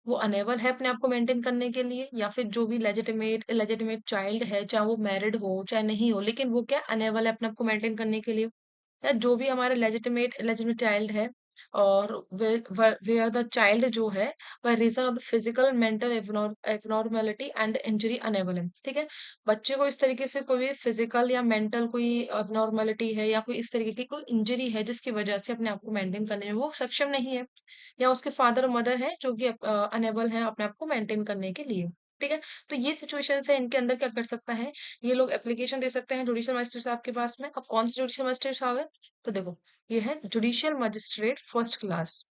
वो अनेबल है अपने आप को मेंटेन करने के लिए, या फिर जो भी लेजिटिमेट इलेजिटिमेट चाइल्ड है, चाहे वो मैरिड हो चाहे नहीं हो, लेकिन वो क्या अनेबल है अपने आप को मेंटेन करने के लिए, या जो भी हमारे लेजिटिमेट इलेजिटिमेट चाइल्ड है, और वेयर द चाइल्ड जो है, by reason of the physical mental abnormality and injury unable है। ठीक है, बच्चे को इस तरीके से कोई फिजिकल या मेंटल कोई अबनॉर्मलिटी है, या कोई इस तरीके की कोई इंजरी है जिसकी वजह से अपने आप को मेंटेन करने में वो सक्षम नहीं है, या उसके फादर और मदर हैं जो कि अनेबल हैं अपने आप को मेंटेन करने के लिए। ठीक है, तो ये सिचुएशन है, इनके अंदर क्या कर सकता है, ये लोग एप्लीकेशन दे सकते हैं जुडिशियल मजिस्ट्रेट साहब के पास में। अब कौन से जुडिशियल मजिस्ट्रेट साहब है, तो देखो, ये है judicial magistrate first class.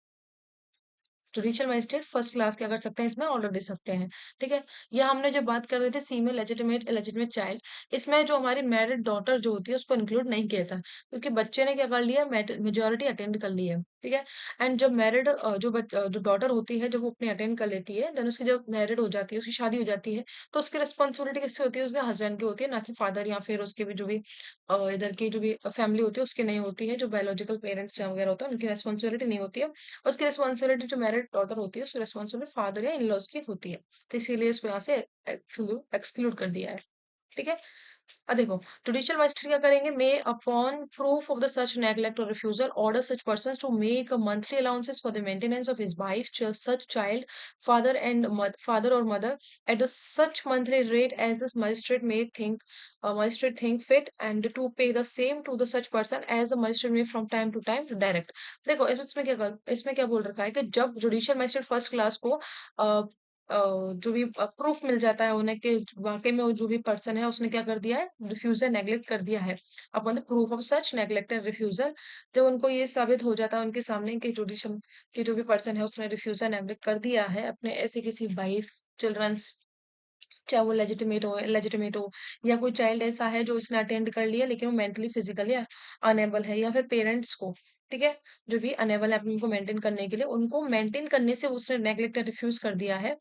Judicial magistrate first class क्या कर सकते हैं, इसमें ऑर्डर दे सकते हैं। ठीक है, यह हमने जो बात कर रहे थे फीमेल लेजिटिमेट इलेजिटिमेट चाइल्ड, इसमें जो हमारी मैरिड डॉटर जो होती है उसको इंक्लूड नहीं किया था, क्योंकि बच्चे ने क्या कर लिया, मेजोरिटी अटेंड कर ली है। ठीक है, एंड जब मैरिड जो डॉटर होती है, जब वो अपनी अटेंड कर लेती है, देन उसकी जब मैरिड हो जाती है, उसकी शादी हो जाती है, तो उसकी रिस्पॉन्सिबिलिटी किससे होती है, उसके हस्बैंड की होती है, ना कि फादर या फिर उसके भी जो भी इधर की जो भी फैमिली होती है उसकी नहीं होती है, जो बायोलॉजिकल पेरेंट्स वगैरह होता है उनकी रिस्पॉन्सिबिलिटी नहीं होती है। उसकी रिस्पॉन्सिबिलिटी जो मैरिड डॉटर होती है उसकी रिस्पॉन्सिबिलिटी फादर या इन लॉज की होती है, तो इसीलिए इसको यहाँ से एक्सक्लूड कर दिया है। ठीक है, अब देखो, जुडिशियल मजिस्ट्रेट क्या करेंगे, may upon proof of the such neglect or refusal order such person to make monthly allowances for the maintenance of his wife such child, father or mother at the such monthly rate as the magistrate think fit, and to pay the same to the such person as the magistrate may from time to time direct। देखो, इसमें क्या बोल रखा है कि जब judicial magistrate first class को जो भी प्रूफ मिल जाता है उन्हें कि वाकई में वो जो भी पर्सन है उसने क्या कर दिया है, रिफ्यूजल नेग्लेक्ट कर दिया है, upon the proof of such neglect and refusal, जब उनको ये साबित हो जाता है उनके सामने कि जुडिशियल कि जो भी पर्सन है उसने रिफ्यूजल नेग्लेक्ट कर दिया है अपने ऐसे किसी वाइफ, चिल्ड्रंस, चाहे वो लेजिटिमेट हो, या कोई चाइल्ड ऐसा है जो इसने अटेंड कर लिया लेकिन वो मेंटली फिजिकली अनेबल है, या फिर पेरेंट्स को, ठीक है? जो भी अनेबल है उनको मेंटेन करने के लिए, उनको मेंटेन करने से उसने नेग्लेक्ट या रिफ्यूज़ कर दिया है,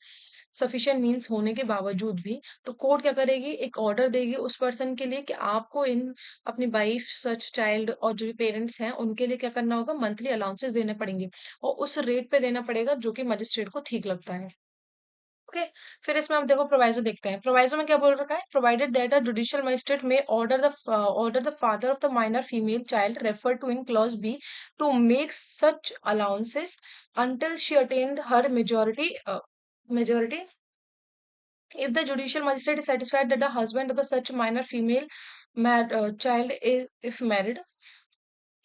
सफिशिएंट मीन्स होने के बावजूद भी, तो कोर्ट क्या करेगी, एक ऑर्डर देगी उस पर्सन के लिए कि आपको इन अपनी वाइफ, सच चाइल्ड और जो भी पेरेंट्स हैं, उनके लिए क्या करना होगा, मंथली अलाउंसेस देने पड़ेंगे और उस रेट पे देना पड़ेगा जो कि मजिस्ट्रेट को ठीक लगता है। ओके, फिर इसमें हम देखो प्रोवाइजो देखते हैं। प्रोवाइजो में क्या बोल रखा है, provided that a judicial magistrate may order the father of the minor female child refer to in clause B to make such allowances until she attained her majority. If the judicial magistrate is satisfied that the husband of the such minor female child is, if married,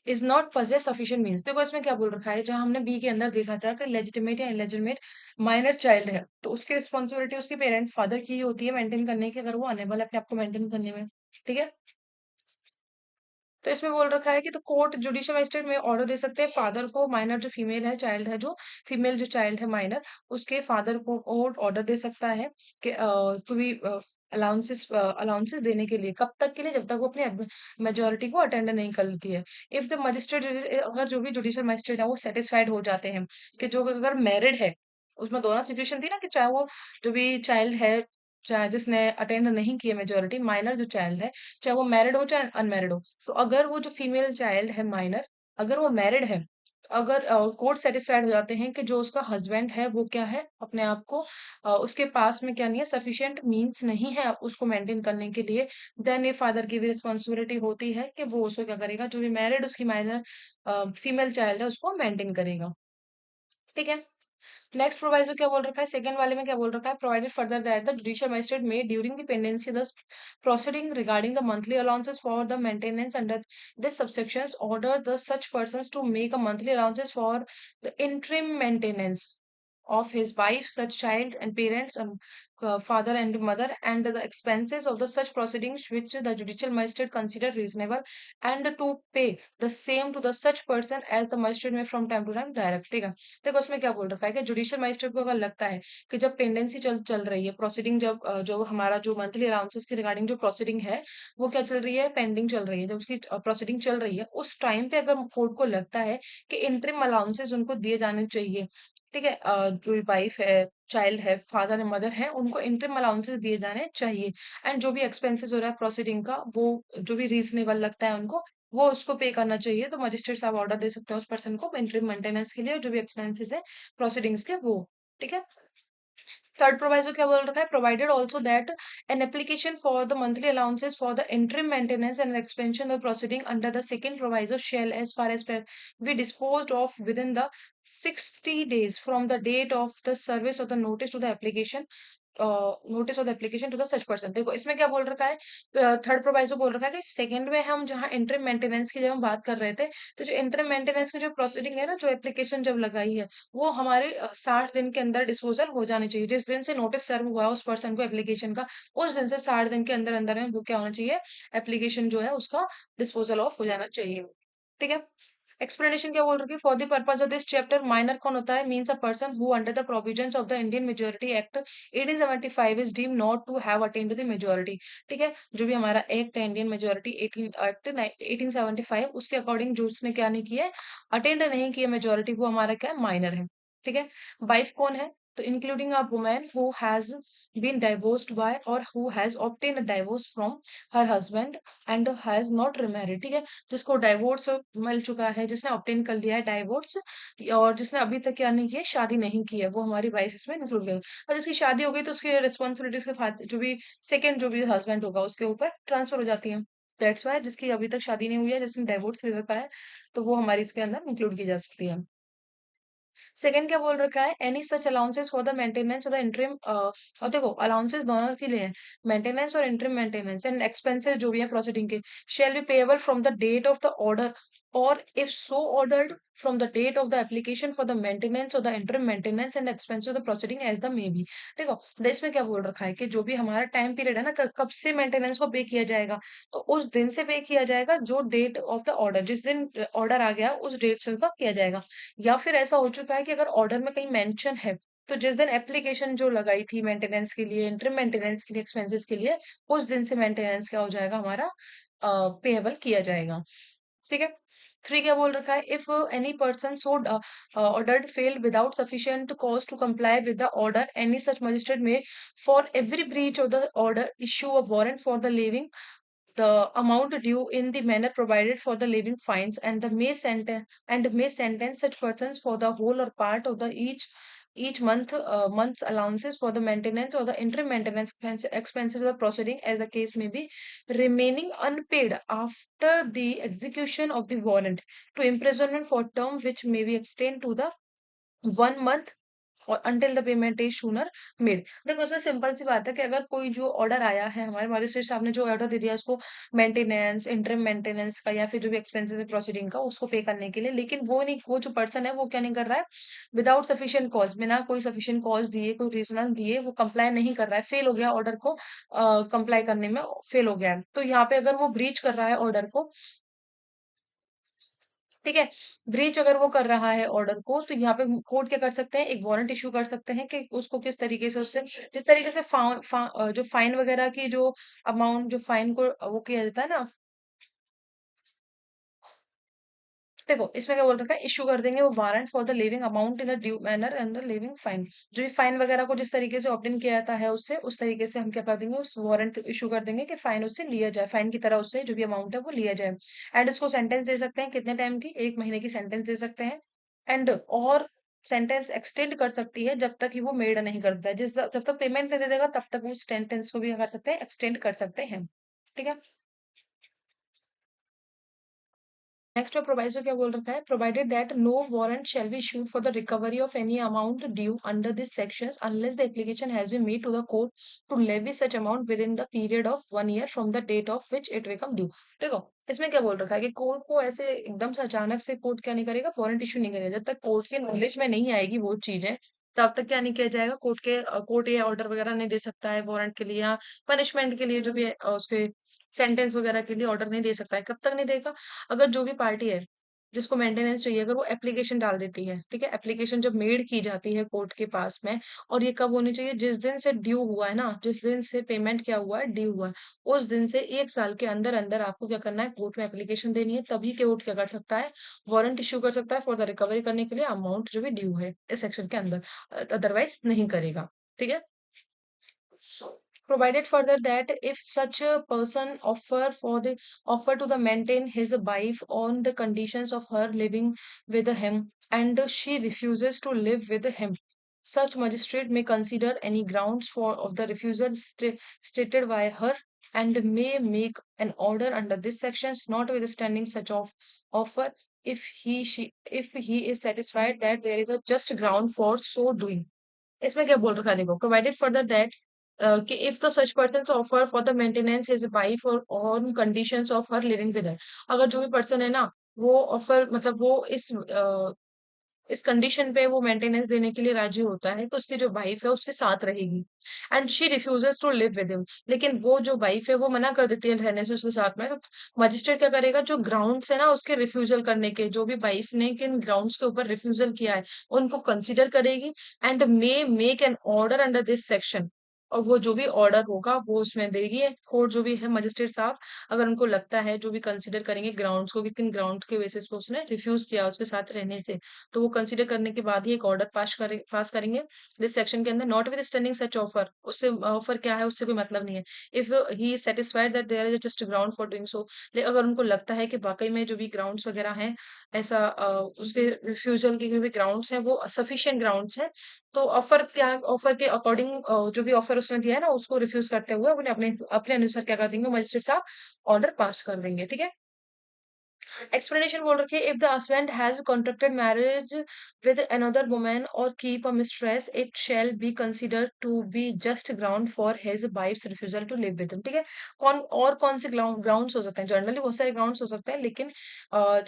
is not possess sufficient means, देखो इसमें क्या बोल रखा है, जहां हमने B के अंदर देखा था कि लेजिटिमेट या इलेजिटिमेट माइनर चाइल्ड है तो उसकी रिस्पॉन्सिबिलिटी उसके पेरेंट फादर की ही होती है मेंटेन करने की, अगर वो अनेबल है अपने आप को मेंटेन करने में। ठीक है, तो इसमें बोल रखा है कि तो court judicial magistrate may order दे सकते हैं फादर को, माइनर जो फीमेल है चाइल्ड है, जो फीमेल जो चाइल्ड है माइनर, उसके फादर को कोर्ट ऑर्डर दे सकता है कि टू बी अलाउंसेस अलाउंसेस देने के लिए, कब तक के लिए, जब तक वो अपनी मेजोरिटी को अटेंड नहीं कर लेती है। इफ द मजिस्ट्रेट, अगर जो भी जुडिशियल मजिस्ट्रेट है वो सेटिस्फाइड हो जाते हैं कि जो अगर मैरिड है, उसमें दोनों सिचुएशन थी ना कि चाहे वो जो भी चाइल्ड है, चाहे जिसने अटेंड नहीं किया मेजोरिटी, माइनर जो चाइल्ड है, चाहे वो मैरिड हो चाहे अनमैरिड हो, तो अगर वो जो फीमेल चाइल्ड है माइनर, अगर वो मैरिड है, तो अगर कोर्ट सेटिस्फाइड हो जाते हैं कि जो उसका हस्बैंड है वो क्या है, अपने आप को उसके पास में क्या नहीं है, सफिशिएंट मींस नहीं है उसको मेंटेन करने के लिए, देन ये फादर की भी रिस्पॉन्सिबिलिटी होती है कि वो उसको क्या करेगा, जो भी मैरिड उसकी माइनर फीमेल चाइल्ड है उसको मेंटेन करेगा। ठीक है, नेक्स्ट प्रोवाइजो क्या बोल रखा है, सेकंड वाले में क्या बोल रखा है, provided further that the judicial magistrate may during the pendency the proceeding regarding the monthly allowances for the maintenance under this subsections order the such persons to make a monthly allowances for the interim maintenance of his wife, such child and parents, and father and mother, and the expenses of the such proceedings which the judicial magistrate consider reasonable, and to pay the same to the such person as the magistrate may from time to time direct। ठीक है, देखो उसमें क्या बोल रखा है कि judicial magistrate को अगर लगता है कि जब पेंडेंसी चल चल रही है प्रोसीडिंग, जब जो हमारा जो मंथली अलाउंसेस के रिगार्डिंग जो प्रोसीडिंग है वो क्या चल रही है, पेंडिंग चल रही है, जब उसकी प्रोसीडिंग चल रही है उस टाइम पे अगर कोर्ट को लगता है कि इंटरिम अलाउंसेस उनको दिए जाने चाहिए, ठीक है, जो वाइफ है, चाइल्ड है, फादर एंड मदर है, उनको इंटरिम अलाउंसेस दिए जाने चाहिए, एंड जो भी एक्सपेंसेस हो रहा है प्रोसीडिंग का वो जो भी रीजनेबल लगता है उनको, वो उसको पे करना चाहिए, तो मजिस्ट्रेट साहब ऑर्डर दे सकते हैं उस पर्सन को इंटरिम मेंटेनेंस के लिए, और जो भी एक्सपेंसेस है प्रोसीडिंग्स के वो। ठीक है, थर्ड प्रोवाइजो क्या बोल रखा है, provided also that an application for the monthly allowances for the interim maintenance and expenses of proceeding under the second proviso shall as far as be disposed of within the 60 days from the date of the service of the notice to the application, notice of the application to the such person. देखो इसमें क्या बोल रखा है, third proviso बोल रखा है कि सेकंड में हम जहाँ इंटरिम मेंटेनेंस की जब हम बात कर रहे थे, तो जो इंटरिम मेंटेनेंस की जो प्रोसीडिंग है ना, जो एप्लीकेशन जब लगाई है, वो हमारे 60 दिन के अंदर डिस्पोजल हो जानी चाहिए, जिस दिन से नोटिस सर्व हुआ है उस पर्सन को एप्लीकेशन का, उस दिन से 60 दिन के अंदर अंदर में वो क्या होना चाहिए, एप्लीकेशन जो है उसका डिस्पोजल ऑफ हो जाना चाहिए। ठीक है, एक्सप्लेनेशन क्या बोल रही है, for the purpose of this chapter minor कौन होता है, means a person who under the provisions of the Indian majority act 1875 is deem not to have attend the majority. ठीक है, जो भी हमारा एक्ट है इंडियन मेजोरिटी 18 एक्ट 1875, उसके अकॉर्डिंग जो उसने क्या नहीं किया है, अटेंड नहीं किया मेजोरिटी, वो हमारा क्या है, माइनर है। ठीक है, वाइफ कौन है, तो including a women who has been divorced by or who has obtained a divorce from her husband and has not remarried. ठीक है, जिसको डाइवोर्स मिल चुका है, जिसने ऑब्टेन कर लिया है डाइवोर्स, और जिसने अभी तक क्या नहीं किया, शादी नहीं की है, वो हमारी वाइफ इसमें इंक्लूड कर, और जिसकी शादी हो गई तो उसकी रिस्पॉन्सिबिलिटीज के जो भी सेकंड जो भी हस्बैंड होगा उसके ऊपर ट्रांसफर हो जाती है। दैट्स वाई जिसकी अभी तक शादी नहीं हुई है, जिसने डाइवोर्स ले रखा है, तो वो हमारी इसके अंदर इंक्लूड की जा सकती है। सेकंड क्या बोल रखा है, any such allowances for the maintenance और द इंटरिम, और देखो अलाउंसेस दोनों के लिए है, मेंटेनेंस और इंटरिम मेंटेनेंस एंड एक्सपेंसेस जो भी है प्रोसीडिंग के, shall be payable from the date of the order or if so ordered from the date of the application for the maintenance और the interim maintenance and expenses of the proceeding as the may be. देखो इसमें क्या बोल रखा है कि जो भी हमारा टाइम पीरियड है ना, कब से मेंटेनेंस को पे किया जाएगा, तो उस दिन से पे किया जाएगा जो डेट ऑफ द ऑर्डर, जिस दिन ऑर्डर आ गया उस डेट से का किया जाएगा, या फिर ऐसा हो चुका है कि अगर ऑर्डर में कहीं मेंशन है, तो जिस दिन एप्लीकेशन जो लगाई थी मेंटेनेंस के लिए, इंटरिम मेंटेनेंस के लिए, एक्सपेंसेस के लिए, उस दिन से मेंटेनेंस क्या हो जाएगा हमारा, पेएबल किया जाएगा। ठीक है, 3 क्या बोल रखा है, if any person so ordered failed without sufficient cause to comply with the order, any such magistrate may, for every breach of the order, issue a warrant for the levying the amount due in the manner provided for the levying fines, and the may sentence such persons for the whole or part of the each month's allowances for the maintenance or the interim maintenance expenses of the proceeding, as the case may be, remaining unpaid after the execution of the warrant, to imprisonment for term which may be extended to the 1 month और until the payment is sooner made. देखो उसमें simple सी बात है कि अगर कोई जो order आया है, हमारे मजिस्ट्रेट साहब ने जो ऑर्डर दे दिया उसको मेंटेनेंस, इंटरम मेंटेनेंस का या फिर जो भी एक्सपेंसेस है प्रोसीडिंग का उसको पे करने के लिए, लेकिन वो नहीं, वो जो पर्सन है वो क्या नहीं कर रहा है, विदाउट सफिशिएंट कॉज, बिना कोई सफिशिएंट कॉज दिए, कोई रीजन दिए वो कंप्लाई नहीं कर रहा है, फेल हो गया ऑर्डर को कंप्लाई करने में, फेल हो गया है, तो यहाँ पे अगर वो ब्रीच कर रहा है ऑर्डर को, ठीक है, ब्रीच अगर वो कर रहा है ऑर्डर को, तो यहाँ पे कोर्ट क्या कर सकते हैं, एक वारंट इशू कर सकते हैं कि उसको किस तरीके से, उससे जिस तरीके से जो फाइन वगैरह की जो अमाउंट, जो फाइन को वो किया जाता है ना, देखो इसमें क्या बोल रखा है, इशू कर देंगे वो warrant for the living amount in the due manner and the living fine, जो भी फाइन वगैरह को जिस तरीके से ऑब्टेन किया जाता है उससे, उस तरीके से हम क्या कर देंगे, उस वारंट इशू कर देंगे कि फाइन उससे लिया जाए, फाइन की तरह उससे जो भी अमाउंट है वो लिया जाए, एंड उसको सेंटेंस दे सकते हैं कितने टाइम की, 1 महीने की सेंटेंस दे सकते हैं, एंड और सेंटेंस एक्सटेंड कर सकती है जब तक कि वो मेड नहीं करता है, जिस जब तक पेमेंट नहीं दे देगा तब तक वो सेंटेंस को भी क्या कर सकते हैं, एक्सटेंड कर सकते हैं, ठीक है। नेक्स्ट में प्रोवाइजो क्या बोल रखा है, provided that no warrant shall be issued for the recovery of any amount due under this sections unless the application has been made to the court to levy such amount within the period of 1 year from the date of which it become due. देखो इसमें क्या बोल रखा है कि court को ऐसे एकदम से अचानक से कोर्ट क्या नहीं करेगा, वारंट इशू नहीं करेगा, जब तक कोर्ट के नॉलेज में नहीं आएगी वो चीजें, तब तक क्या नहीं किया जाएगा, कोर्ट ये ऑर्डर वगैरह नहीं दे सकता है वारंट के लिए, या पनिशमेंट के लिए जो भी है, उसके सेंटेंस वगैरह के लिए ऑर्डर नहीं दे सकता है, कब तक नहीं देगा, अगर जो भी पार्टी है जिसको मेंटेनेंस चाहिए अगर वो एप्लीकेशन डाल देती है, ठीक है, एप्लीकेशन जब मेड की जाती है कोर्ट के पास में, और ये कब होनी चाहिए, जिस दिन से ड्यू हुआ है ना, जिस दिन से पेमेंट क्या हुआ है, ड्यू हुआ है, उस दिन से 1 साल के अंदर अंदर आपको क्या करना है, कोर्ट में एप्लीकेशन देनी है, तभी कोर्ट क्या कर सकता है, वारंट इशू कर सकता है फॉर द रिकवरी करने के लिए अमाउंट जो भी ड्यू है इस सेक्शन के अंदर, अदरवाइज नहीं करेगा, ठीक है। Provided further that if such a person offer to the maintain his wife on the conditions of her living with him, and she refuses to live with him, such magistrate may consider any grounds for of the refusal stated by her, and may make an order under this section, notwithstanding such offer, if he is satisfied that there is a just ground for so doing। इसमें क्या बोल रखा है देखो, provided further that कि if the such person offer for the maintenance his wife और on conditions of her living with her, अगर जो भी पर्सन है ना वो ऑफर, मतलब वो इस कंडीशन पे वो मेंटेनेंस देने के लिए राजी होता है कि उसकी जो वाइफ है उसके साथ रहेगी, and she refuses to live with him, लेकिन वो जो वाइफ है वो मना कर देती है रहने से उसके साथ में, तो मजिस्ट्रेट क्या करेगा, जो ग्राउंड्स है ना उसके रिफ्यूजल करने के, जो भी वाइफ ने किन ग्राउंड्स के ऊपर रिफ्यूजल किया है उनको कंसिडर करेगी, and may make an order under this section, और वो जो भी ऑर्डर होगा वो उसमें देगी कोर्ट, जो भी है मजिस्ट्रेट साहब, अगर उनको लगता है, जो भी कंसिडर करेंगे ग्राउंड्स को कि किन ग्राउंड के बेसिस पे उसने रिफ्यूज किया उसके साथ रहने से, तो वो कंसीडर करने के बाद ही एक ऑर्डर पास करेंगे दिस सेक्शन के अंदर, notwithstanding such offer, उससे ऑफर क्या है उससे कोई मतलब नहीं है, if he is satisfied that there is just ground for doing so, अगर उनको लगता है कि वाकई में जो भी ग्राउंड्स वगैरह हैं ऐसा उसके रिफ्यूजल के जो भी ग्राउंड्स हैं वो सफिशिएंट ग्राउंड्स हैं, तो ऑफर के अकॉर्डिंग जो भी ऑफर उसने दिया है ना उसको रिफ्यूज करते हुए अपने अपने अपने अनुसार क्या कर देंगे, मजिस्ट्रेट साहब ऑर्डर पास कर देंगे, ठीक है। एक्सप्लेनेशन बोल रखी है, if the husband has contracted marriage with another woman or keep a mistress, it shall be considered to be just ground for his wife's refusal to live with him, ठीक है। कौन से ग्राउंड्स हो सकते हैं, जनरली बहुत सारे grounds हो सकते हैं, लेकिन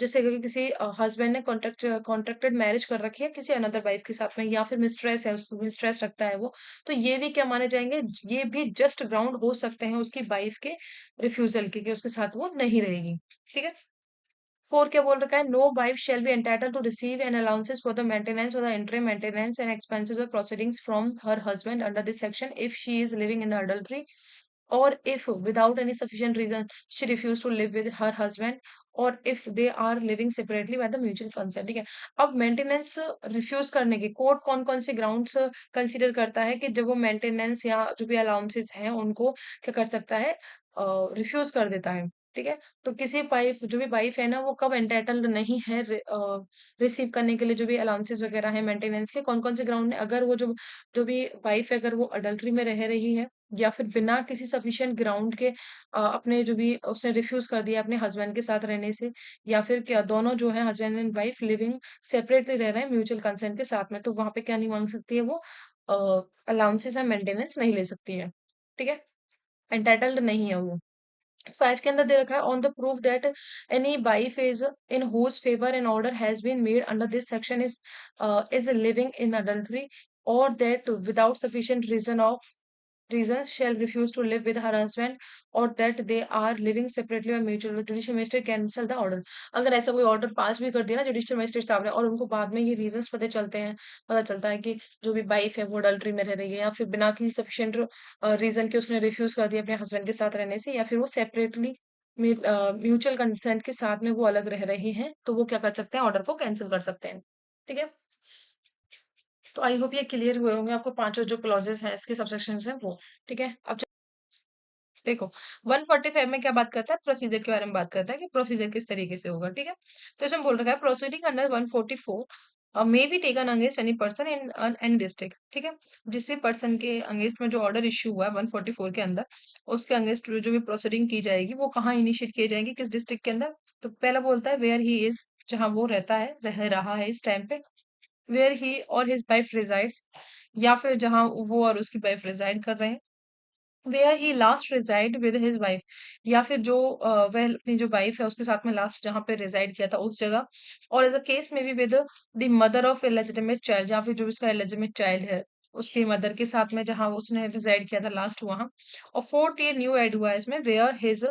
जैसे कि किसी हस्बैंड ने कॉन्ट्रैक्टेड मैरिज कर रखी है किसी अनदर वाइफ के साथ में, या फिर मिस्ट्रेस है, उसको मिस्ट्रेस रखता है वो, तो ये भी क्या माने जाएंगे, ये भी जस्ट ग्राउंड हो सकते हैं उसकी वाइफ के रिफ्यूजल के, कि उसके साथ वो नहीं रहेगी, ठीक है। 4 क्या बोल रखा है, no wife shall be entitled to receive an allowances for the maintenance और the interim maintenance and expenses of proceedings from her husband under this section if she is living in the adultery or if without any sufficient reason she refused to live with her husband, or if they are living separately by the mutual consent। ठीक है, अब maintenance refuse करने के court कौन कौन से grounds consider करता है कि जब वो मेंटेनेंस या जो भी अलाउंसेस हैं उनको क्या कर सकता है, रिफ्यूज कर देता है। ठीक है, तो किसी वाइफ जो भी वाइफ है ना वो कब एंटाइटल्ड नहीं है रिसीव करने के लिए जो भी अलाउंसेस वगैरह है मेंटेनेंस के, कौन कौन से ग्राउंड है, अगर वो जो जो भी वाइफ है अगर वो अडल्ट्री में रह रही है, या फिर बिना किसी सफिशिएंट ग्राउंड के अपने जो भी उसने रिफ्यूज कर दिया अपने हस्बैंड के साथ रहने से, या फिर क्या दोनों जो है husband and wife living separately रह रहे हैं म्यूचुअल कंसेंट के साथ में, तो वहां पे क्या नहीं मांग सकती है वो, अलाउंसेस या मेंटेनेंस नहीं ले सकती है। ठीक है, एंटाइटल्ड नहीं है वो। 5 के अंदर दे रखा है on the proof that any wife is in whose favour an order has been made under this section is living in adultery, or that without sufficient reason of reasons shall refuse to live with her husband, or that they are living separately or mutual, the judicial magistrate cancel the order। अगर ऐसा कोई order pass भी कर दिया ना judicial magistrate साहब ने, और उनको बाद में ये रीजंस पता चलते हैं, पता चलता है कि जो भी वाइफ है वो अडल्ट्री में रह रही है, या फिर बिना किसी सफिशिएंट रीजन के उसने रिफ्यूज कर दिया अपने हस्बैंड के साथ रहने से, या फिर वो सेपरेटली म्यूचुअल कंसेंट के साथ में वो अलग रह रहे हैं, तो वो क्या कर सकते हैं, ऑर्डर को कैंसिल कर सकते हैं। ठीक है, तो आई होप ये क्लियर हुए होंगे आपको पांचों जो क्लॉजेस हैं इसके सबसेक्शंस हैं वो। ठीक है, अब देखो 145 में क्या बात करता है, प्रोसीजर के बारे में बात करता है कि प्रोसीजर किस तरीके से होगा। ठीक है, तो इसमें बोल रखा है proceeding under 144 may be taken against any person in any district. ठीक है, जिस भी पर्सन के अगेंस्ट में जो ऑर्डर इश्यू हुआ है 144 के अंदर, उसके अगेंस्ट जो भी प्रोसीडिंग की जाएगी वो कहाँ इनिशिएट की जाएगी, किस डिस्ट्रिक्ट के अंदर। तो पहला बोलता है वेयर ही इज, जहां वो रहता है रह रहा है इस टाइम पे, वेयर ही और हिज वाइफ रिजाइड्स, या फिर जहां वो और उसकी वाइफ रिजाइड कर रहे हैं, where he last reside with his wife, या फिर जो वह अपनी जो वाइफ है उसके साथ में लास्ट जहाँ पे रिजाइड किया था उस जगह, और एज अ केस में भी with the mother of illegitimate child, या फिर जो इसका इलेजिटिमेट चाइल्ड है उसकी मदर के साथ में जहाँ उसने रिजाइड किया था लास्ट वहां। और फोर्थ ये न्यू ऐड हुआ है इसमें, where his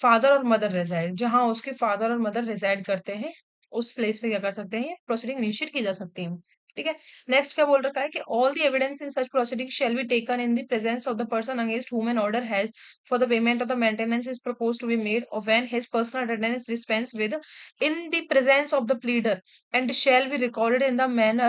father or mother resided, जहाँ उसके फादर और मदर रिजाइड करते हैं उस प्लेस पे क्या कर सकते हैं, ये प्रोसीडिंग इनिशिएट की जा सकती है। ठीक है, नेक्स्ट क्या बोल रखा है कि all the evidence in such proceeding shall be taken in the presence of the person against whom an order has for the payment of the maintenance is proposed to be made, or when his personal attendance dispensed with in the presence of the pleader, and shall be recorded in the manner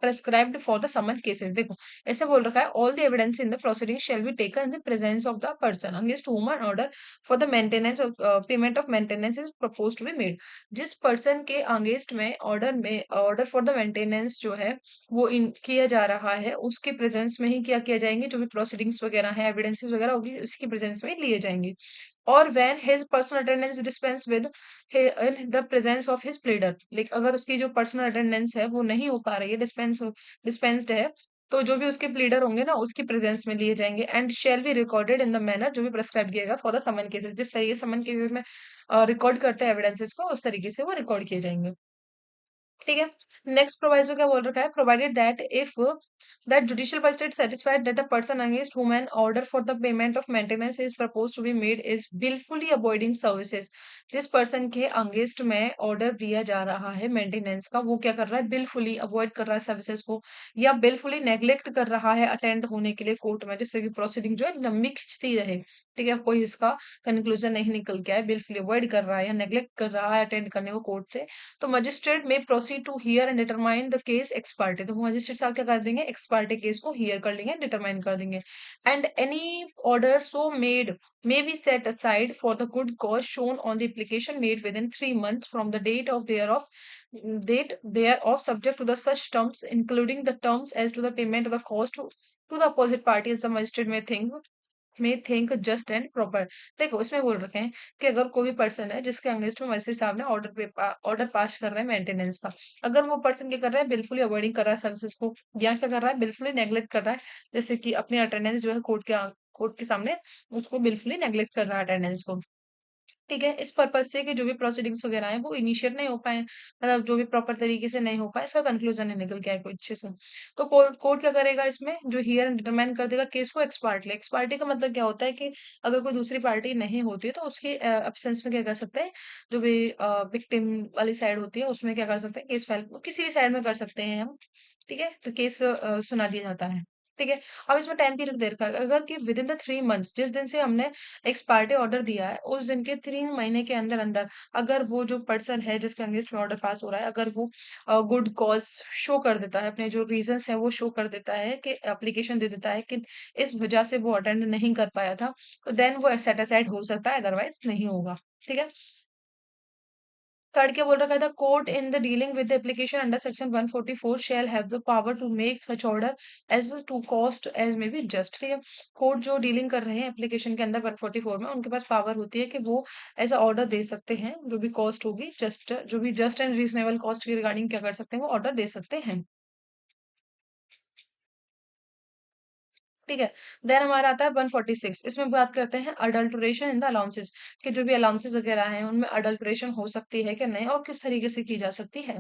prescribed for the summon cases। देखो ऐसे बोल रखा है all the evidence in the proceeding shall be taken in the presence of the person against whom an order for the maintenance of payment of maintenance is proposed to be made। जिस person के against में order for the maintenance जो है वो किया जा रहा है उसके प्रेजेंस में ही क्या किया जाएंगे, जो भी प्रोसीडिंग्स वगैरह है एविडेंसेस वगैरह होगी उसकी प्रेजेंस में लिए जाएंगे। और when his personal attendance dispense with in the presence of his pleader, like अगर उसकी जो पर्सनल अटेंडेंस है वो नहीं हो पा रही है, डिस्पेंस्ड है, तो जो भी उसके प्लीडर होंगे ना उसकी प्रेजेंस में लिए जाएंगे, and shall be recorded in the manner जो भी प्रेस्क्राइब किया गया फॉर द समन केसेस, जिस तरीके समन केसेस में रिकॉर्ड करते हैं एविडेंसेस को उस तरीके से वो रिकॉर्ड किए जाएंगे। ठीक है, नेक्स्ट प्रोवाइजो क्या बोल रखा है, provided that if that judicial magistrate satisfied that a person against whom an order for the payment of maintenance is proposed to be made is willfully avoiding services, जिस person के against में order दिया जा रहा है maintenance का वो क्या कर रहा है, बिलफुली अवॉइड कर रहा है सर्विसेज को, या बिलफुली नेग्लेक्ट कर रहा है अटेंड होने के लिए कोर्ट में, जिससे कि प्रोसीडिंग जो है लंबी खिंचती रहे। ठीक है, कोई इसका कंक्लूजन नहीं निकल के आए, बिलफुली अवॉइड कर रहा है या नेग्लेक्ट कर रहा है अटेंड करने को कोर्ट से, तो magistrate may proceed to hear and determine the case ex parte, तो मजिस्ट्रेट साहब क्या कर देंगे, एक्स पार्टी केस को हियर कर लेंगे, डिटरमाइन कर देंगे। And any order so made may be set aside for the good cause shown on the application made within 3 months from the date thereof, subject to the such terms including the terms as to the payment of the cost to the opposite party as the magistrate may think just and proper. देखो इसमें बोल रखे हैं कि अगर कोई भी person है जिसके अगेंस्ट में मजिस्ट्रेट साहब ने ऑर्डर पास कर रहे हैं मेंटेनेंस का, अगर वो पर्सन क्या कर रहा है, बिल्कुल अवॉइडिंग कर रहा है सर्विसेज को, या क्या कर रहा है, बिल्कुल नेग्लेक्ट कर रहा है, जैसे कि अपनी अटेंडेंस जो है कोर्ट के सामने उसको बिल्कुल नेग्लेक्ट कर रहा है अटेंडेंस को। ठीक है, इस पर्पज से कि जो भी प्रोसीडिंग्स वगैरह हैं वो इनिशिएट नहीं हो पाए, मतलब जो भी प्रॉपर तरीके से नहीं हो पाए, इसका कंक्लूजन नहीं निकल के आए कोई अच्छे से, तो कोर्ट कोर्ट क्या करेगा इसमें, जो हियर एंड डिटरमाइन कर देगा केस को एक्स पार्टी। एक्स पार्टी का मतलब क्या होता है कि अगर कोई दूसरी पार्टी नहीं होती है तो उसकी एब्सेंस में क्या कर सकते हैं, जो भी विक्टिम वाली साइड होती है उसमें क्या कर सकते हैं, केस फाइल किसी भी साइड में कर सकते हैं हम। ठीक है, तो केस सुना दिया जाता है। ठीक है। अब इसमें टाइम पीरियड दे रखा है, अगर कि विद इन द 3 मंथ्स, जिस दिन से हमने एक्स पार्टी ऑर्डर दिया है, उस दिन के 3 महीने के अंदर-अंदर अगर वो जो पर्सन है जिसके अगेंस्ट में ऑर्डर पास हो रहा है, अगर वो गुड कॉज़ शो कर देता है, अपने जो रीज़न्स हैं वो शो कर देता है, कि एप्लीकेशन दे देता है कि इस वजह से वो अटेंड नहीं कर पाया था, तो देन वो सेट असाइड हो सकता है, अदरवाइज़ नहीं होगा। ठीक है? थर्ड क्या बोल रखा था, court in the dealing with the application under section 144 shall have the power to make such order as to cost as may be just. ठीक है। कोर्ट जो डीलिंग कर रहे हैं एप्लीकेशन के अंदर 144 में, उनके पास पावर होती है कि वो ऐसा ऑर्डर दे सकते हैं, जो भी कॉस्ट होगी, जस्ट जो भी जस्ट एंड रीजनेबल कॉस्ट के रिगार्डिंग क्या कर सकते हैं, वो ऑर्डर दे सकते हैं। ठीक है। देन हमारा आता है 146, इसमें बात करते हैं अडल्ट्रेशन इन द अलाउंसेस, कि जो भी अलाउंसेस वगैरह हैं उनमें अडल्ट्रेशन हो सकती है कि नहीं, और किस तरीके से की जा सकती है।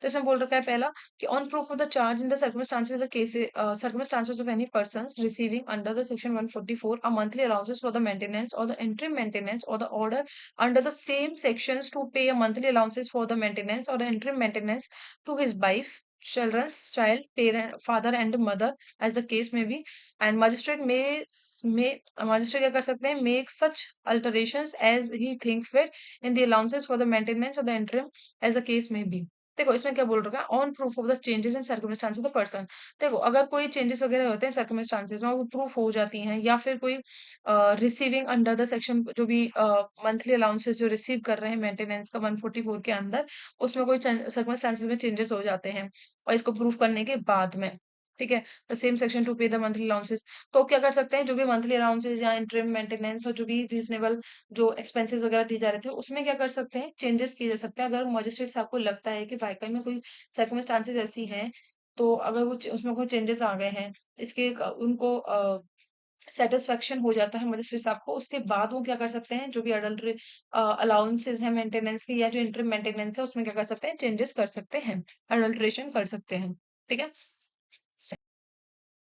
तो इसमें बोल रखा है पहला, कि on proof of the charge in the circumstances the case circumstances of any person receiving under the section 144 a monthly allowances for the maintenance और द इंटरिम मेंटेनेंस और the order under the same sections to pay a monthly allowances for the maintenance or the interim maintenance to his wife, children's child, parent, father and mother as the case may be, and magistrate क्या कर सकते हैं, make such alterations as he think fit in the allowances for the maintenance of the interim as the case may be. देखो इसमें क्या बोल रखा है, on proof of the changes in circumstances of the person. देखो अगर कोई changes वगैरह होते हैं सर्कमस्टांसेस में, वो प्रूफ हो जाती हैं, या फिर कोई रिसीविंग अंडर द सेक्शन, जो भी मंथली अलाउंसेस जो रिसीव कर रहे हैं मेंटेनेंस का 144 के अंदर, उसमें कोई सर्कमस्टांसेस में चेंजेस हो जाते हैं, और इसको प्रूफ करने के बाद में, ठीक है, द सेम सेक्शन टू पे द मंथली अलाउंसेस, तो क्या कर सकते हैं, जो भी मंथली अलाउंसेस या इंटरिम मेंटेनेंस और जो भी रीजनेबल जो एक्सपेंसेस वगैरह दिए जा रहे थे, उसमें क्या कर सकते हैं, चेंजेस किए जा सकते हैं। अगर मजिस्ट्रेट साहब को लगता है कि वाकई में कोई सर्कमस्टांसेस ऐसी हैं, तो अगर वो उसमें कोई चेंजेस आ गए हैं, इसके उनको सेटिस्फेक्शन हो जाता है मजिस्ट्रेट साहब को, उसके बाद वो क्या कर सकते हैं, जो भी अडल्ट्री अलाउंसेस हैं मेंटेनेंस की, या जो इंटरिम मेंटेनेंस है, उसमें क्या कर सकते हैं, चेंजेस कर सकते हैं, अडल्ट्रेशन कर सकते हैं। ठीक है।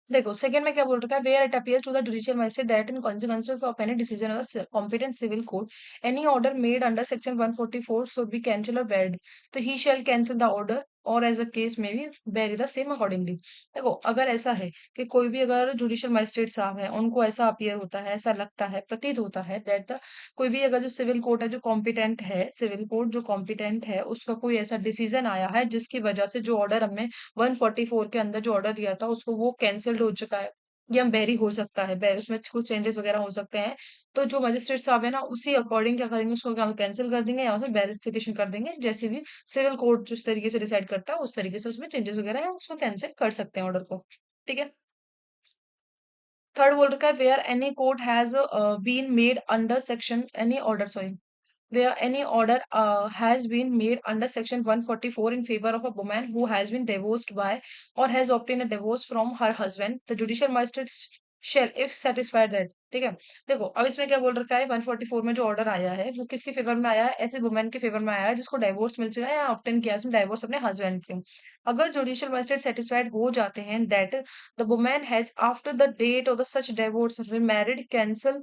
देखो सेकंड में क्या बोल रखा है, where it appears to the judicial magistrate that in consequences of any decision of the competent civil court any order made under section 144 should be cancel or valid, तो he shall cancel the order or as a case may भी very the same accordingly. देखो अगर ऐसा है कि कोई भी अगर जुडिशियल मजिस्ट्रेट साहब है, उनको ऐसा अपीयर होता है, ऐसा लगता है, प्रतीत होता है दैट द कोई भी अगर जो सिविल कोर्ट है, जो कॉम्पिटेंट है, सिविल कोर्ट जो कॉम्पिटेंट है, उसका कोई ऐसा डिसीजन आया है जिसकी वजह से जो ऑर्डर हमने 144 के अंदर जो ऑर्डर दिया था उसको वो कैंसिल्ड हो चुका है, या वेरी हो सकता है, उसमें कुछ चेंजेस वगैरह हो सकते हैं, तो जो मजिस्ट्रेट साहब है ना, उसी अकॉर्डिंग क्या करेंगे, उसको कैंसिल कर देंगे या उसे वेरिफिकेशन कर देंगे, जैसे भी सिविल कोर्ट जिस तरीके से डिसाइड करता है उस तरीके से उसमें चेंजेस वगैरह है, उसको कैंसिल कर सकते हैं ऑर्डर को। ठीक है। थर्ड बोल रखा है, where any court has been made under section any order, sorry, where any order has been made under section 144 in favor of a woman who has been divorced by or has obtained a divorce from her husband, the judicial magistrate shall if satisfied that। ठीक है। देखो अब इसमें क्या बोल रखा है, 144 में जो ऑर्डर आया है वो किसके फेवर में आया है, ऐसे वुमेन के फेवर में आया है जिसको डाइवोर्स मिल चुका है, या ऑब्टेन किया है डाइवोर्स अपने हस्बैंड से। अगर जुडिशियल मजिस्ट्रेट सेटिस्फाइड हो जाते हैं that the women has after the date of the such divorce remarried cancel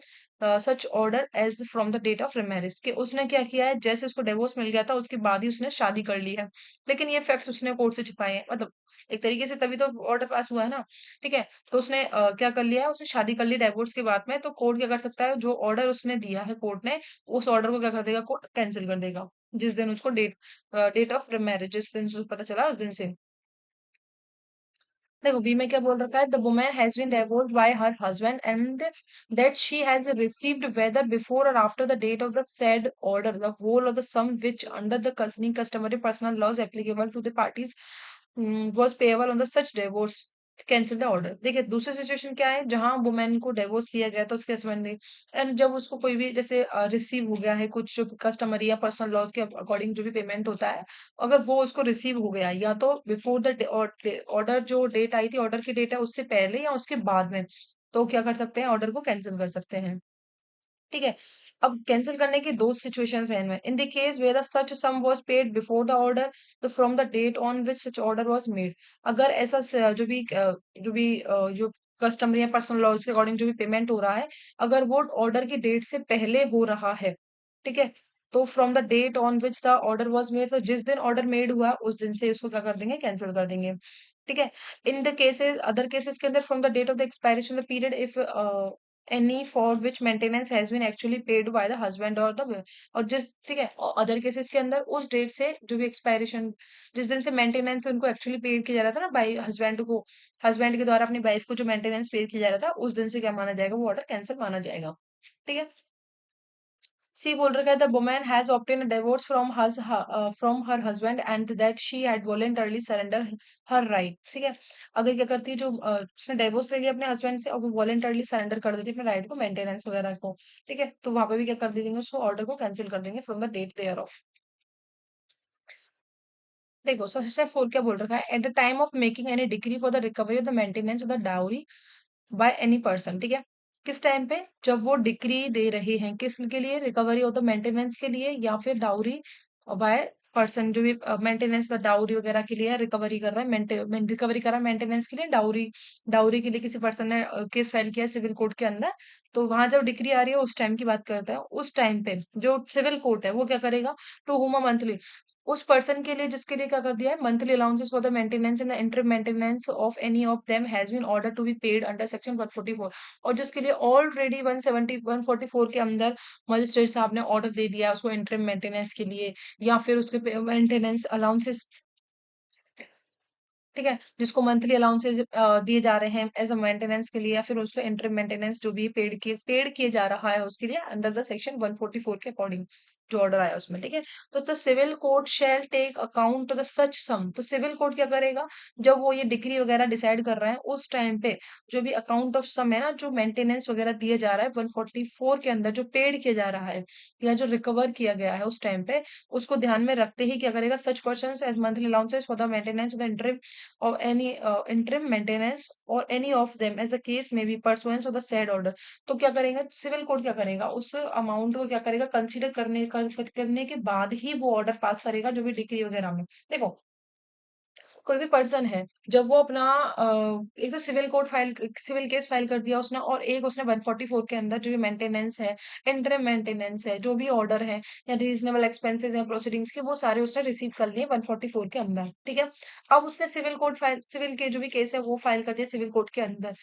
such order as from the date of remarriage, कि उसने क्या किया है, जैसे उसको डिवोर्स मिल गया था उसके बाद ही उसने शादी कर ली है, लेकिन ये फैक्ट्स उसने कोर्ट से छिपाए हैं, मतलब एक तरीके से तभी तो ऑर्डर पास हुआ है ना। ठीक है। तो उसने क्या कर लिया है, उसने शादी कर ली डाइवोर्स के बाद में, तो कोर्ट क्या कर सकता है, जो ऑर्डर उसने दिया है कोर्ट ने, उस ऑर्डर को क्या कर देगा, कोर्ट कैंसिल कर देगा, जिस दिन उसको डेट ऑफ मैरिज जिस दिन से पता चला उस दिन से। देखो बी में क्या बोल रखा है, the woman has been divorced by her husband and that she has received whether before or after the date of the said order the whole of the sum which under the company customary personal laws applicable to the parties was payable on the such divorce cancel the order. देखिए दूसरी situation क्या है, जहां women को divorce दिया गया था उसके हस्बैंड ने, एंड जब उसको कोई भी जैसे रिसीव हो गया है कुछ जो कस्टमरी या पर्सनल लॉज के अकॉर्डिंग जो भी पेमेंट होता है, अगर वो उसको रिसीव हो गया या तो बिफोर द ऑर्डर जो डेट आई थी, ऑर्डर की डेट है उससे पहले या उसके बाद में, तो क्या कर सकते हैं, ऑर्डर को कैंसिल कर सकते हैं। ठीक है। अब कैंसिल करने की दो सिचुएशंस हैं इनमें, in the case where such sum was paid before the order, तो from the date on which such order was made, अगर ऐसा जो कस्टमरी या पर्सनल लॉज के अकॉर्डिंग जो भी पेमेंट हो रहा है, अगर वो ऑर्डर की डेट से पहले हो रहा है, ठीक है, तो from the date on which the order was made, तो जिस दिन ऑर्डर मेड हुआ उस दिन से उसको क्या कर देंगे, कैंसिल कर देंगे। ठीक है। In the cases, other cases के अंदर from the date of the expiration the period if any for which maintenance has been actually paid by the husband or the, और जिस, ठीक है, और अदर केसेस के अंदर उस डेट से जो भी एक्सपायरेशन, जिस दिन से मेंटेनेंस उनको एक्चुअली पेड किया जा रहा था ना बाय हस्बैंड को, हस्बैंड के द्वारा अपनी वाइफ को जो मेंटेनेंस पे किया जा रहा था, उस दिन से क्या माना जाएगा, वो ऑर्डर कैंसिल माना जाएगा। ठीक है। सी बोल रखा है the woman has obtained a divorce from her husband and that she had voluntarily surrender her right. ठीक है। अगर क्या करती है, जो उसने डिवोर्स ले लिया अपने हस्बैंड से और वो वॉलंटरली सरेंडर कर देती है अपने राइट को, मेंटेनेंस वगैरह को, ठीक है, तो वहां पे भी क्या कर देंगे, उसको ऑर्डर को कैंसिल कर देंगे from the date thereof. देखो स्टेप 4 क्या बोल रखा है, at the time of making any decree for the recovery of the maintenance of the dowry by any person. ठीक है। किस टाइम पे, जब वो डिक्री दे रहे हैं, किस के लिए, रिकवरी ऑफ द मेंटेनेंस के लिए या फिर डाउरी बाय पर्सन, जो भी मेंटेनेंस का डाउरी वगैरह के लिए रिकवरी कर रहा है, रिकवरी कर रहा है मेंटेनेंस के लिए, डाउरी, डाउरी के लिए किसी पर्सन ने केस फाइल किया सिविल कोर्ट के अंदर, तो वहां जब डिक्री आ रही है उस टाइम की बात करते हैं। उस टाइम पे जो सिविल कोर्ट है वो क्या करेगा, टू हुम मंथली, उस पर्सन के लिए जिसके लिए क्या कर दिया है, monthly allowances for the maintenance in the interim maintenance of any of them has been order to be paid under section 144, और जिसके लिए ऑलरेडी 170 144 के अंदर मजिस्ट्रेट साहब ने ऑर्डर दे दिया है उसको इंटरम मेंटेनेंस के लिए, या फिर उसके मेंटेनेंस अलाउंसेस, ठीक है, जिसको मंथली अलाउंसेस दिए जा रहे हैं एज अ मेंटेनेंस के लिए, या फिर उसको इंटरम मेंटेनेंस जो भी पेड किए जा रहा है उसके लिए अंडर द सेक्शन 144 के अकॉर्डिंग जो ऑर्डर आया उसमें। ठीक है। तो the civil court shall take account to the such sum, तो सिविल कोर्ट क्या करेगा, जब वो ये डिग्री वगैरह डिसाइड कर रहे हैं उस टाइम पे जो भी अकाउंट ऑफ सम है ना, जो मेंटेनेंस वगैरह दिया जा रहा है 144 के अंदर, जो पेड किया जा रहा है या जो रिकवर किया गया है उस टाइम पे, उसको ध्यान में रखते ही क्या करेगा, such person as monthly allowances for the maintenance of the interim or any interim maintenance or any of them as the case may be pursuant of the said order। तो क्या करेगा सिविल कोर्ट, क्या करेगा उस amount को क्या करेगा, consider करने के बाद ही वो ऑर्डर पास करेगा जो भी डिग्री वगैरह में। देखो कोई भी पर्सन है, जब वो अपना एक तो सिविल केस फाइल कर दिया उसने, और एक उसने 144 के अंदर जो भी मेंटेनेंस है, इंटरम मेंटेनेंस है, जो भी ऑर्डर है या रीजनेबल एक्सपेंसेस हैं प्रोसीडिंग्स के, वो सारे उसने रिसीव कर लिए 144 के अंदर। ठीक है। अब उसने सिविल के जो भी केस है वो फाइल कर दिया सिविल कोर्ट के अंदर,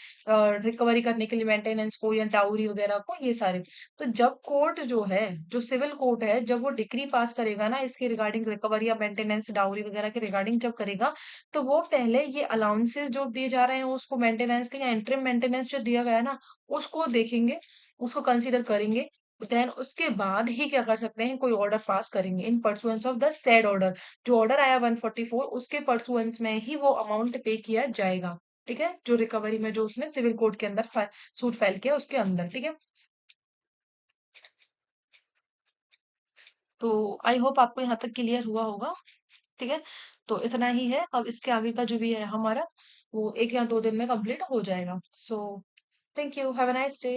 रिकवरी करने के लिए मेंटेनेंस को या डाउरी वगैरह को, ये सारे। तो जब कोर्ट जो है, जो सिविल कोर्ट है, जब वो डिग्री पास करेगा ना इसके रिगार्डिंग, रिकवरी या मेंटेनेंस डाउरी वगैरह के रिगार्डिंग जब करेगा, तो वो पहले ये अलाउंसेस जो दिए जा रहे हैं उसको मेंटेनेंस के, या इंटरिम मेंटेनेंस जो दिया गया है ना, उसको देखेंगे, उसको कंसीडर करेंगे, देन उसके बाद ही क्या कर सकते हैं, कोई ऑर्डर पास करेंगे इन pursuance of the said order. जो ऑर्डर आया 144 उसके परसुएंस में ही वो अमाउंट पे किया जाएगा। ठीक है। जो रिकवरी में जो उसने सिविल कोर्ट के अंदर सूट फाइल किया उसके अंदर। ठीक है। तो आई होप आपको यहाँ तक क्लियर हुआ होगा। ठीक है। तो इतना ही है, अब इसके आगे का जो भी है हमारा, वो 1 या 2 दिन में कंप्लीट हो जाएगा। So thank you, have a nice day.